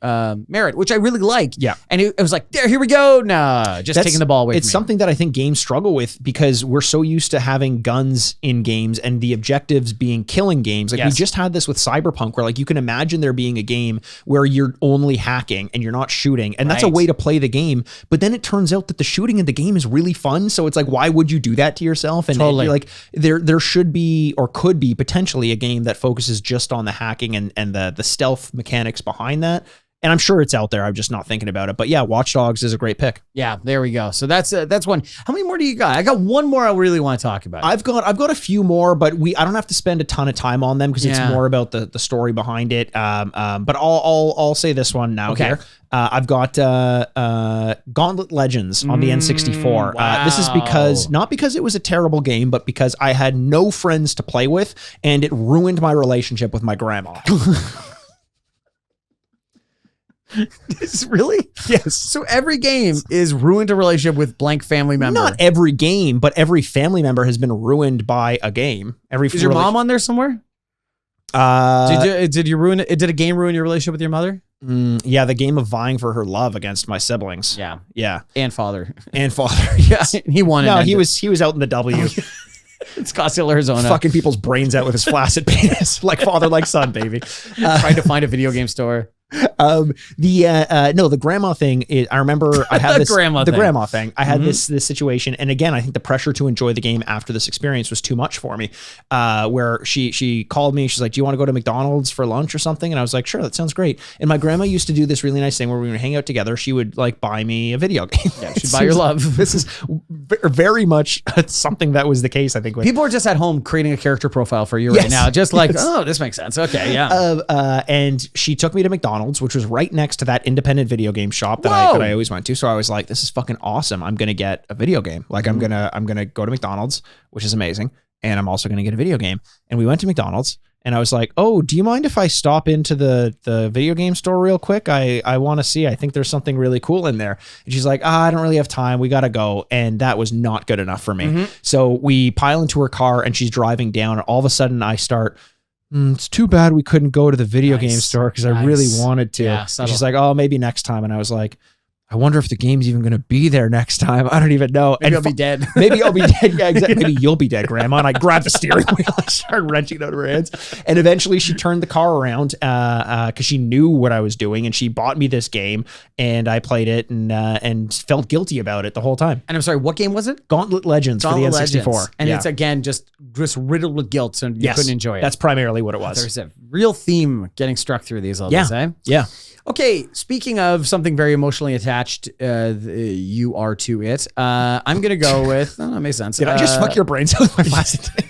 merit, which I really like. Yeah. And it was like, there, here we go. Nah, just taking the ball away from me. It's something that I think games struggle with because we're so used to having guns in games and the objectives being killing games. Like we Yes. just had this with Cyberpunk where like you can imagine there being a game where you're only hacking and you're not shooting. And that's a Right. way to play the game. But then it turns out that the shooting in the game is really fun. So it's like, why would you do that to yourself? And Totally. like there should be or could be potentially a game that focuses just on the hacking and the stealth mechanics behind that. And I'm sure it's out there. I'm just not thinking about it. But yeah, Watch Dogs is a great pick. Yeah, there we go. So that's one. How many more do you got? I got one more I really want to talk about. I've got a few more, but I don't have to spend a ton of time on them because it's Yeah. more about the story behind it. But I'll say this one now Okay. here. I've got Gauntlet Legends on the N64. This is not because it was a terrible game, but because I had no friends to play with, and it ruined my relationship with my grandma. Really? Yes. So every game is ruined a relationship with blank family member. Not every game, but every family member has been ruined by a game. Is your mom on there somewhere? Did you ruin it? Did a game ruin your relationship with your mother? Yeah, the game of vying for her love against my siblings. Yeah. Yeah. And father. And father. Yeah. He won it. No, he was out in the W. It's Scottsdale, Arizona. Fucking people's brains out with his flaccid penis. Like father, like son, baby. Trying to find a video game store. The grandma thing is, I remember I had The grandma thing. I had this situation, and again, I think the pressure to enjoy the game after this experience was too much for me. Where she called me, she's like, "Do you want to go to McDonald's for lunch or something?" And I was like, "Sure, that sounds great." And my grandma used to do this really nice thing where we would hang out together. She would like buy me a video game. Yeah, she'd buy your love. This is very much something that was the case, I think. With People are just at home creating a character profile for you right Yes. now. Just like, Yes. oh, this makes sense. Okay, yeah. And she took me to McDonald's, which was right next to that independent video game shop that Whoa. I always went to. So I was like, this is fucking awesome. I'm going to get a video game. Like I'm going to go to McDonald's, which is amazing. And I'm also going to get a video game. And we went to McDonald's and I was like, oh, do you mind if I stop into the video game store real quick? I want to see, I think there's something really cool in there. And she's like, I don't really have time. We got to go. And that was not good enough for me. So we pile into her car and she's driving down. And all of a sudden I start, it's too bad we couldn't go to the video game store because I really wanted to. Yeah, And subtle. she's like, oh, maybe next time. And I was like, I wonder if the game's even going to be there next time. I don't even know. Maybe And I'll be dead. Maybe I'll be dead. Yeah, exactly. Maybe you'll be dead, Grandma. And I grabbed the steering wheel. I started wrenching it out of her hands. And eventually she turned the car around because she knew what I was doing. And she bought me this game. And I played it and felt guilty about it the whole time. And I'm sorry, what game was it? Gauntlet Legends for the N64. Legends. And Yeah. it's again just riddled with guilt, so you couldn't enjoy it. That's primarily what it was. There's a real theme getting struck through these levels, eh? Yeah. Okay, speaking of something very emotionally attached, you are to it. I'm gonna go with. Oh, that makes sense. Did I just fuck your brains out with my flaccid?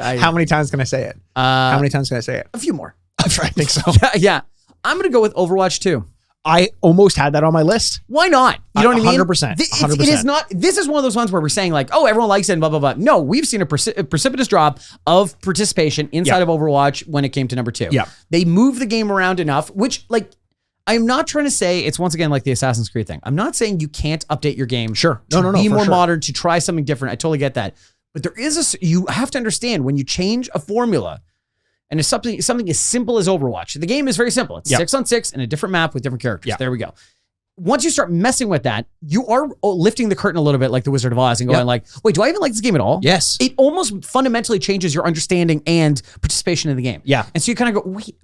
I- How many times can I say it? How many times can I say it? a few more. I think so. Yeah, I'm gonna go with Overwatch 2. I almost had that on my list. Why not? You know what I mean? 100%, It 100%. is not. This is one of those ones where we're saying like, oh, everyone likes it and blah blah blah. No, we've seen a precipitous drop of participation inside of Overwatch when it came to number 2. Yeah. They moved the game around enough, which like. I'm not trying to say it's once again like the Assassin's Creed thing. I'm not saying you can't update your game. Sure. To No, be for more sure. modern, to try something different. I totally get that. But there is you have to understand when you change a formula, and it's something as simple as Overwatch. The game is very simple. It's 6-on-6 and a different map with different characters. Yeah. There we go. Once you start messing with that, you are lifting the curtain a little bit like the Wizard of Oz and going like, wait, do I even like this game at all? Yes. It almost fundamentally changes your understanding and participation in the game. Yeah. And so you kind of go, wait,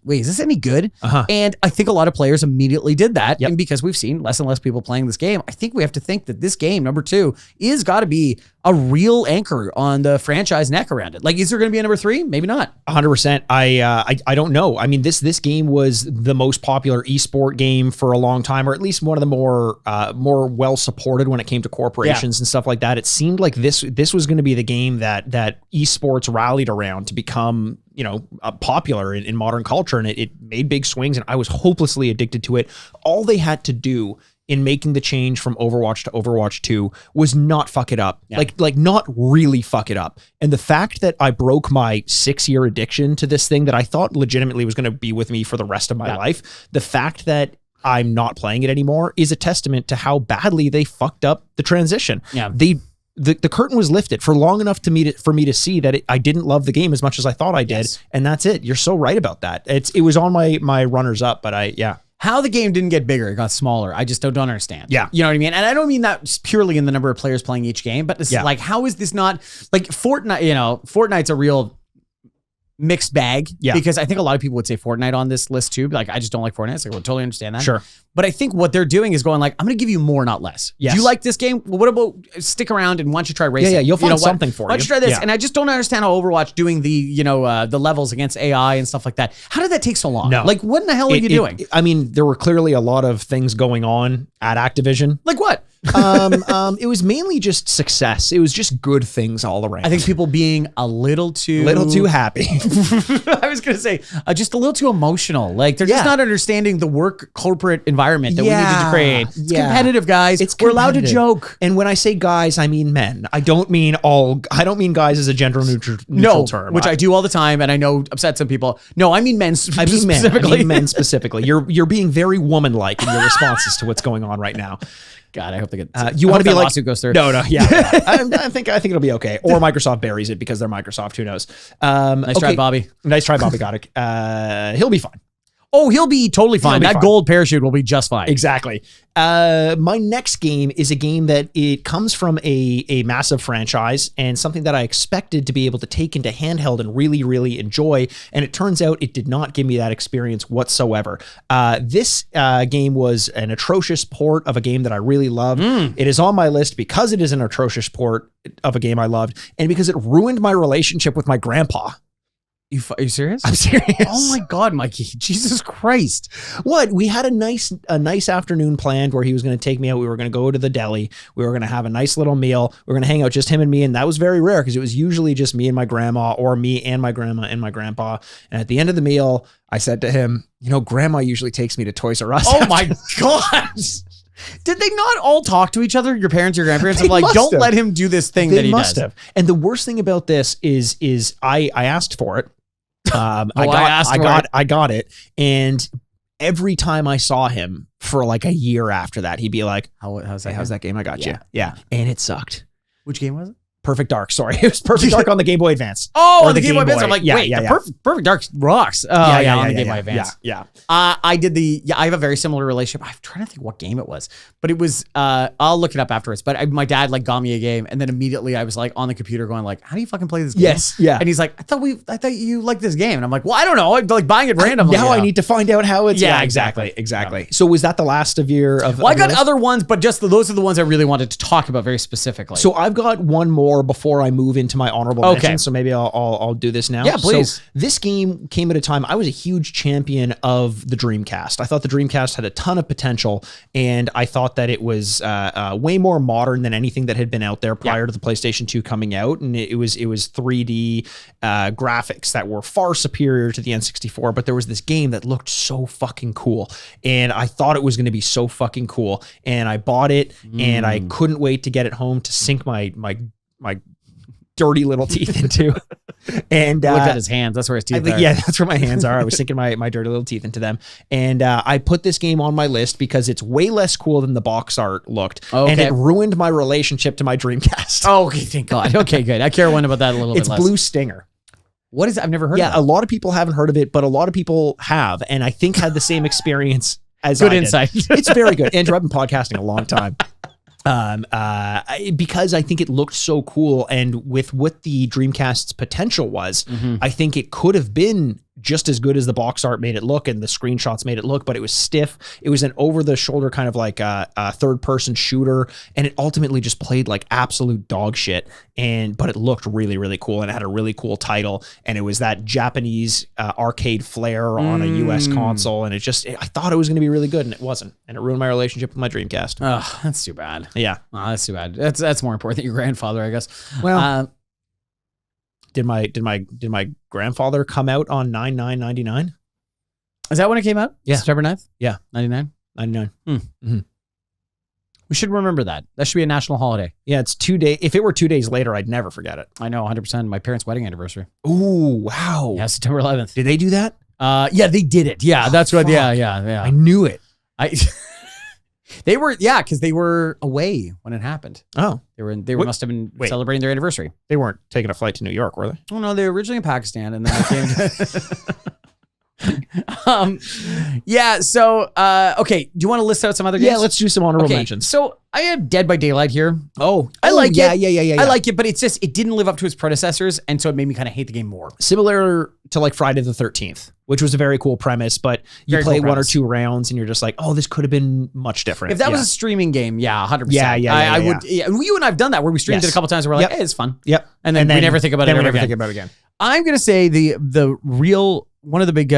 is this any good? Uh-huh. And I think a lot of players immediately did that. Yep. And because we've seen less and less people playing this game, I think we have to think that this game, number 2, is got to be a real anchor on the franchise neck around it. Like, is there going to be a number 3? Maybe not. 100%. I don't know. I mean, this game was the most popular esport game for a long time, or at least one of the more well supported when it came to corporations and stuff like that. It seemed like this was going to be the game that esports rallied around to become, popular in modern culture, and it made big swings, and I was hopelessly addicted to it. All they had to do in making the change from Overwatch to Overwatch 2 was not fuck it up. Yeah. Like not really fuck it up. And the fact that I broke my 6-year addiction to this thing that I thought legitimately was going to be with me for the rest of my life, the fact that I'm not playing it anymore is a testament to how badly they fucked up the transition. Yeah. They the curtain was lifted for long enough for me to see that I didn't love the game as much as I thought I did. Yes. And that's it. You're so right about that. It was on my runners up, but How the game didn't get bigger, it got smaller. I just don't understand. Yeah. You know what I mean? And I don't mean that just purely in the number of players playing each game, but it's Yeah. like, how is this not like Fortnite? Fortnite's a real mixed bag. Yeah. Because I think a lot of people would say Fortnite on this list too. Like, I just don't like Fortnite. So I would totally understand that. Sure. But I think what they're doing is going like, I'm going to give you more, not less. Yes. Do you like this game? Well, what about stick around and why don't you try racing? Yeah, you'll find know what? something for Why don't you. you try this? Yeah. And I just don't understand how Overwatch doing the levels against AI and stuff like that. How did that take so long? No. Like, what in the hell are you doing? I mean, there were clearly a lot of things going on at Activision. Like what? It was mainly just success. It was just good things all around. I think people being a little too happy. I was gonna say just a little too emotional. Like they're just Yeah. not understanding the work corporate environment that we needed to create. It's Yeah. competitive, guys. We're allowed to competitive. joke. And when I say guys, I mean men. I don't mean guys as a gender neutral term. Which I do all the time, and I know upset some people. No, I mean men. I mean men. Specifically. I mean men specifically. You're being very woman-like in your responses to what's going on right now. God, I hope they get. You want to be like lawsuit goes through. No, yeah. I think it'll be okay. Or Microsoft buries it because they're Microsoft. Who knows? Nice try, Bobby. Nice try, Bobby. Got it. He'll be fine. Oh, he'll be totally fine. be That fine. gold parachute will be just fine. Exactly. My next game is a game that it comes from a massive franchise and something that I expected to be able to take into handheld and really, really enjoy. And it turns out it did not give me that experience whatsoever. This game was an atrocious port of a game that I really loved. It is on my list because it is an atrocious port of a game I loved and because it ruined my relationship with my grandpa. Are you serious? I'm serious. Oh my God, Mikey! Jesus Christ! What? We had a nice afternoon planned where he was going to take me out. We were going to go to the deli. We were going to have a nice little meal. We were going to hang out, just him and me. And that was very rare because it was usually just me and my grandma or me and my grandma and my grandpa. And at the end of the meal, I said to him, grandma usually takes me to Toys R Us. Oh my God! Did they not all talk to each other? Your parents, your grandparents? I'm like, must don't have. let him do this thing They that he must does. have. And the worst thing about this is I asked for it. I got it. And every time I saw him for like a year after that, he'd be like, How's "Hey, how's that game? I got Yeah. you." Yeah. And it sucked. Which game was it? Perfect Dark. Sorry. It was Perfect Dark on the Game Boy Advance. Oh, Or on the Game Boy Advance. I'm like, wait, the Perfect Dark rocks. Oh, yeah, on the Game Boy Advance. Yeah. I did I have a very similar relationship. I'm trying to think what game it was, but it was, I'll look it up afterwards, but my dad like got me a game and then immediately I was like on the computer going like, how do you fucking play this game? Yes, yeah. And he's like, I thought you liked this game. And I'm like, well, I don't know. I'm like buying it randomly. Now I need to find out how it's. Yeah, exactly. exactly. So was that the last of your? Well, I got other ones, but just those are the ones I really wanted to talk about very specifically. So I've got one more before I move into my honorable Okay. mentions. So maybe I'll do this now. Yeah, please. So this game came at a time I was a huge champion of the Dreamcast. I thought the Dreamcast had a ton of potential, and I thought that it was way more modern than anything that had been out there prior to the PlayStation 2 coming out. And it was 3D graphics that were far superior to the N64. But there was this game that looked so fucking cool, and I thought it was going to be so fucking cool. And I bought it, and I couldn't wait to get it home to sink my dirty little teeth into. And look at his hands. That's where his teeth are. yeah, that's where my hands are. I was sinking my dirty little teeth into them. And I put this game on my list because it's way less cool than the box art looked. Okay. And it ruined my relationship to my Dreamcast. Oh, okay, thank God. Okay, good. I care one about that a little It's bit less. Blue Stinger. What is it? I've never heard of Yeah, that. a lot of people haven't heard of it, but a lot of people have. And I think had the same experience as Good I did. insight. It's very good. Andrew, I've been podcasting a long time. Because I think it looked so cool, and with what the Dreamcast's potential was, I think it could have been just as good as the box art made it look and the screenshots made it look, but it was stiff. It was an over-the-shoulder kind of like a third-person shooter, and it ultimately just played like absolute dog shit. But it looked really, really cool, and it had a really cool title, and it was that Japanese arcade flair on a US console, and I thought it was going to be really good, and it wasn't, and it ruined my relationship with my Dreamcast. Oh, that's too bad. Yeah. Oh, that's too bad. That's more important than your grandfather, I guess. Well, did my grandfather come out on 9/9/99? Is that when it came out? Yeah. September 9th? Yeah. 99? 99. We should remember that. That should be a national holiday. Yeah, it's 2 days. If it were 2 days later, I'd never forget it. I know, 100%. My parents' wedding anniversary. Ooh, wow. Yeah, September 11th. Did they do that? Yeah, they did it. Yeah, that's what. fuck. Yeah. I knew it. They were, because they were away when it happened. Oh, They must have been celebrating their anniversary. they weren't taking a flight to New York, were they? Oh no, they were originally in Pakistan, and then they came to. So okay. Do you want to list out some other games? Yeah, let's do some honorable mentions. So I have Dead by Daylight here. I like it. Yeah. I like it, but it's just it didn't live up to its predecessors, and so it made me kind of hate the game more. Similar to like Friday the 13th, which was a very cool premise, but you play one or two rounds and you're just like, oh, this could have been much different. If that was a streaming game, 100%. I would. Yeah, you and I've done that where we streamed it a couple times. And we're like, hey, it's fun. Yep. And then we never think about it. We never think about it again. I'm gonna say the real one of the big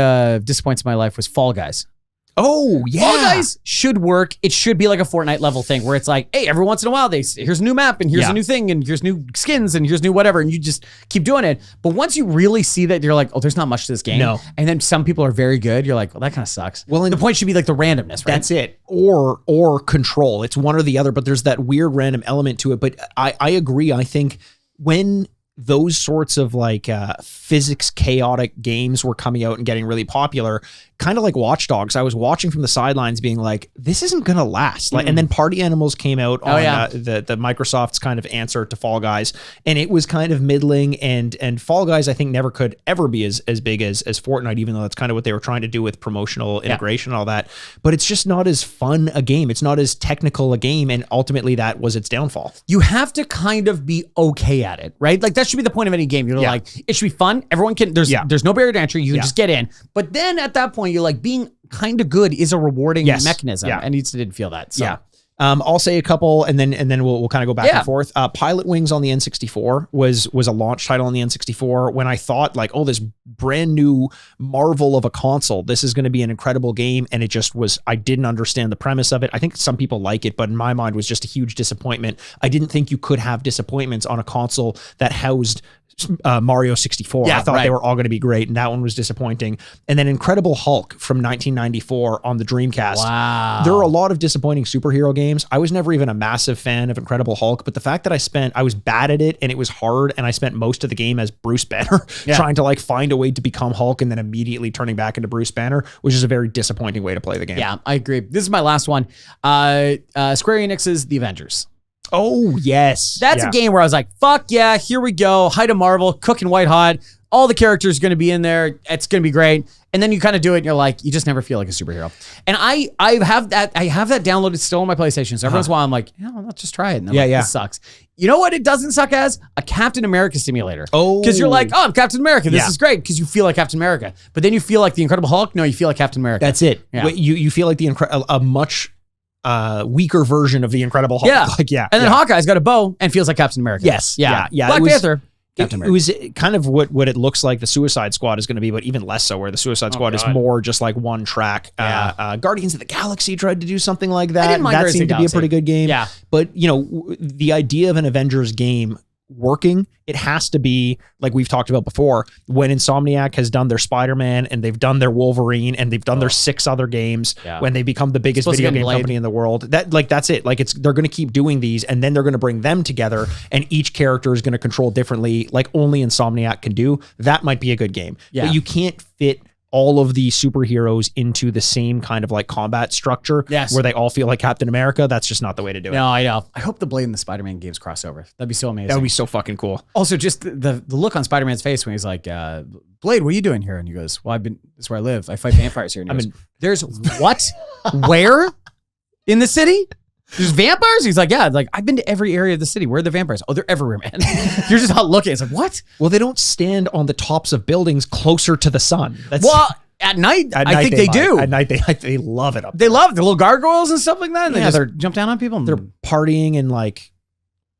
disappointments in my life was Fall Guys. Oh, yeah. Fall Guys should work. It should be like a Fortnite level thing where it's like, hey, every once in a while, here's a new map and here's a new thing and here's new skins and here's new whatever. And you just keep doing it. But once you really see that, you're like, oh, there's not much to this game. No. And then some people are very good. You're like, well, that kind of sucks. Well, the point should be like the randomness, right? That's it. Or control. It's one or the other, but there's that weird random element to it. But I agree. I think when those sorts of like physics chaotic games were coming out and getting really popular, kind of like Watch Dogs, I was watching from the sidelines being like, this isn't gonna last. Like, and then Party Animals came out on the Microsoft's kind of answer to Fall Guys, and it was kind of middling, and Fall Guys I think never could ever be as big as Fortnite, even though that's kind of what they were trying to do with promotional integration and all that. But it's just not as fun a game. It's not as technical a game, and ultimately that was its downfall. You have to kind of be okay at it, right? Like that should be the point of any game. You're like, it should be fun. Everyone can, there's no barrier to entry. You can just get in. But then at that point, you're like, being kind of good is a rewarding mechanism. And he didn't feel that. So. I'll say a couple, and then we'll kind of go back and forth. Pilot Wings on the N64 was a launch title on the N64 when I thought like, oh, this brand new marvel of a console, this is going to be an incredible game, and it just was. I didn't understand the premise of it. I think some people like it, but in my mind was just a huge disappointment. I didn't think you could have disappointments on a console that housed Mario 64. I thought they were all going to be great, and that one was disappointing. And then Incredible Hulk from 1994 on the Dreamcast. Wow. There are a lot of disappointing superhero games. I was never even a massive fan of Incredible Hulk, but the fact that I was bad at it and it was hard, and I spent most of the game as Bruce Banner trying to like find a way to become Hulk and then immediately turning back into Bruce Banner, was just a very disappointing way to play the game. Yeah, I agree. This is my last one. Square Enix's The Avengers. Oh, yes. That's a game where I was like, fuck yeah, here we go. Height of Marvel, cooking white hot. All the characters are going to be in there. It's going to be great. And then you kind of do it and you're like, you just never feel like a superhero. And I have that downloaded still on my PlayStation. So every once in a while I'm like, let's just try it. And I'm like, this sucks. You know what it doesn't suck as? A Captain America simulator. Oh. Because you're like, oh, I'm Captain America. This is great because you feel like Captain America. But then you feel like the Incredible Hulk. No, you feel like Captain America. That's it. Yeah. You feel like a much weaker version of the Incredible Hulk. Yeah. And then Hawkeye's got a bow and feels like Captain America. Yes. Yeah. Black Panther. It was kind of what it looks like the Suicide Squad is going to be, but even less so, where the Suicide Squad is more just like one track. Guardians of the Galaxy tried to do something like that. I didn't mind that seemed to be a pretty good game. Yeah. But, the idea of an Avengers game working, it has to be like we've talked about before, when Insomniac has done their Spider-Man and they've done their Wolverine and they've done their 6 other games, when they become the biggest video game company in the world, that's it. Like they're going to keep doing these, and then they're going to bring them together, and each character is going to control differently, like only Insomniac can do. That might be a good game. But you can't fit all of the superheroes into the same kind of like combat structure where they all feel like Captain America. That's just not the way to do it. No, I know. I hope the Blade and the Spider-Man games cross over. That'd be so amazing. That would be so fucking cool. Also, just the look on Spider-Man's face when he's like, Blade, what are you doing here? And he goes, well, that's where I live. I fight vampires here. And he goes, there's what? Where? In the city? There's vampires? He's like, yeah. Like, I've been to every area of the city. Where are the vampires? Oh, they're everywhere, man. You're just not looking. It's like, what? Well, they don't stand on the tops of buildings closer to the sun. At night, I think they do. At night, they love it up there. They love the little gargoyles and stuff like that. And they just jump down on people. They're partying and like,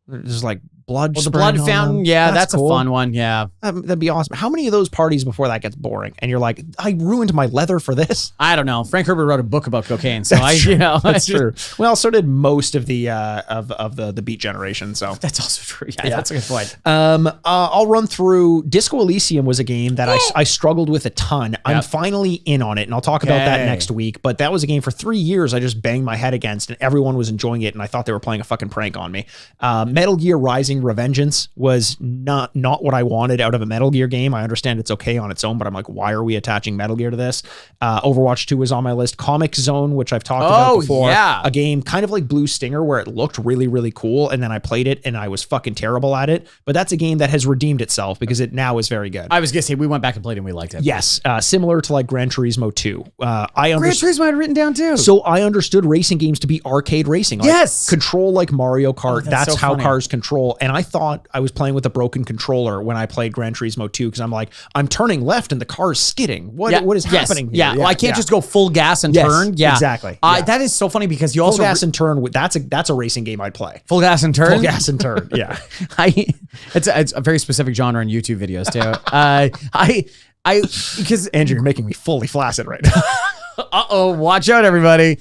there's like blood. Well, the blood fountain. Yeah, that's cool. A fun one. Yeah. That'd be awesome. How many of those parties before that gets boring? And you're like, I ruined my leather for this. I don't know. Frank Herbert wrote a book about cocaine. So that's true. Well, so did most of the of the Beat generation. So that's also true. Yeah, that's a good point. I'll run through. Disco Elysium was a game that I struggled with a ton. I'm finally in on it, and I'll talk about that next week. But that was a game for 3 years I just banged my head against, and everyone was enjoying it, and I thought they were playing a fucking prank on me. Metal Gear Rising Rising: Revengeance was not what I wanted out of a Metal Gear game. I understand it's okay on its own, but I'm like, why are we attaching Metal Gear to this? Overwatch 2 was on my list. Comic Zone, which I've talked about before. Yeah. A game kind of like Blue Stinger where it looked really, really cool. And then I played it and I was fucking terrible at it. But that's a game that has redeemed itself because it now is very good. I was going to say, we went back and played and we liked it. Yes. Similar to like Gran Turismo 2. Gran Turismo I had written down too. So I understood racing games to be arcade racing. Like, yes. Control like Mario Kart. That's so how funny. cars control. And I thought I was playing with a broken controller when I played Gran Turismo 2 because I'm like, I'm turning left and the car's skidding. What is happening here? Yeah. Well, I can't just go full gas and turn. Yeah. Exactly. Yeah. That is so funny because you Full also gas and turn. That's a racing game I'd play. full gas and turn. Full gas and turn. Yeah. It's a very specific genre in YouTube videos too. Because Andrew, you're making me fully flaccid right now. watch out, everybody.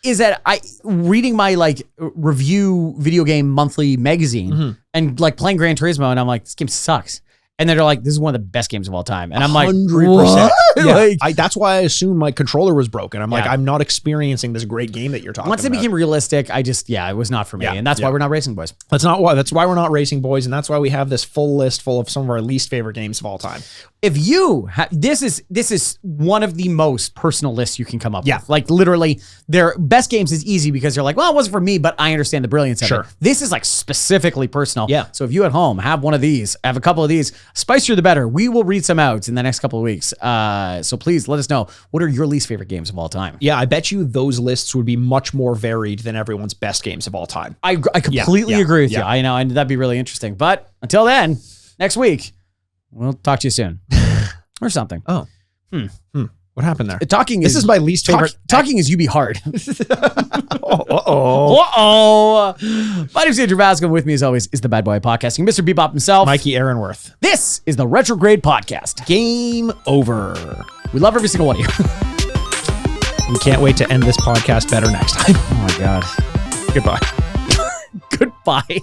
Is that I reading my like review video game monthly magazine and like playing Gran Turismo, and I'm like, this game sucks. And then they're like, this is one of the best games of all time. And I'm like, 100%. Yeah. Like, That's why I assumed my controller was broken. I'm like, Yeah. I'm not experiencing this great game that you're talking once it about. became realistic, it was not for me. Yeah. And that's why we're not racing boys. That's why we're not racing boys, and that's why we have this full list full of some of our least favorite games of all time. If you this is one of the most personal lists you can come up Yeah. with. Like literally, their best games is easy because you're like, well, it wasn't for me, but I understand the brilliance of Sure. it. This is like specifically personal. Yeah. So if you at home have one of these, have a couple of these, spicier the better. We will read some out in the next couple of weeks. So please let us know, what are your least favorite games of all time? Yeah, I bet you those lists would be much more varied than everyone's best games of all time. I completely agree with you. I know, and that'd be really interesting. But until then, next week, we'll talk to you soon. Or something. Oh. What happened there? Talking This is my least favorite. Talking is you be hard. Uh-oh. My name's Andrew Vasco, and with me as always is the bad boy of podcasting, Mr. Bebop himself. Mikey Aaronworth. This is the Retrograde Podcast. Game over. We love every single one of you. We can't wait to end this podcast better next time. Oh my God. Goodbye. Goodbye.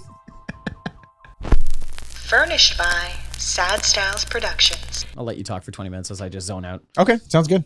Furnished by Sad Styles Productions. I'll let you talk for 20 minutes as I just zone out. Okay, sounds good.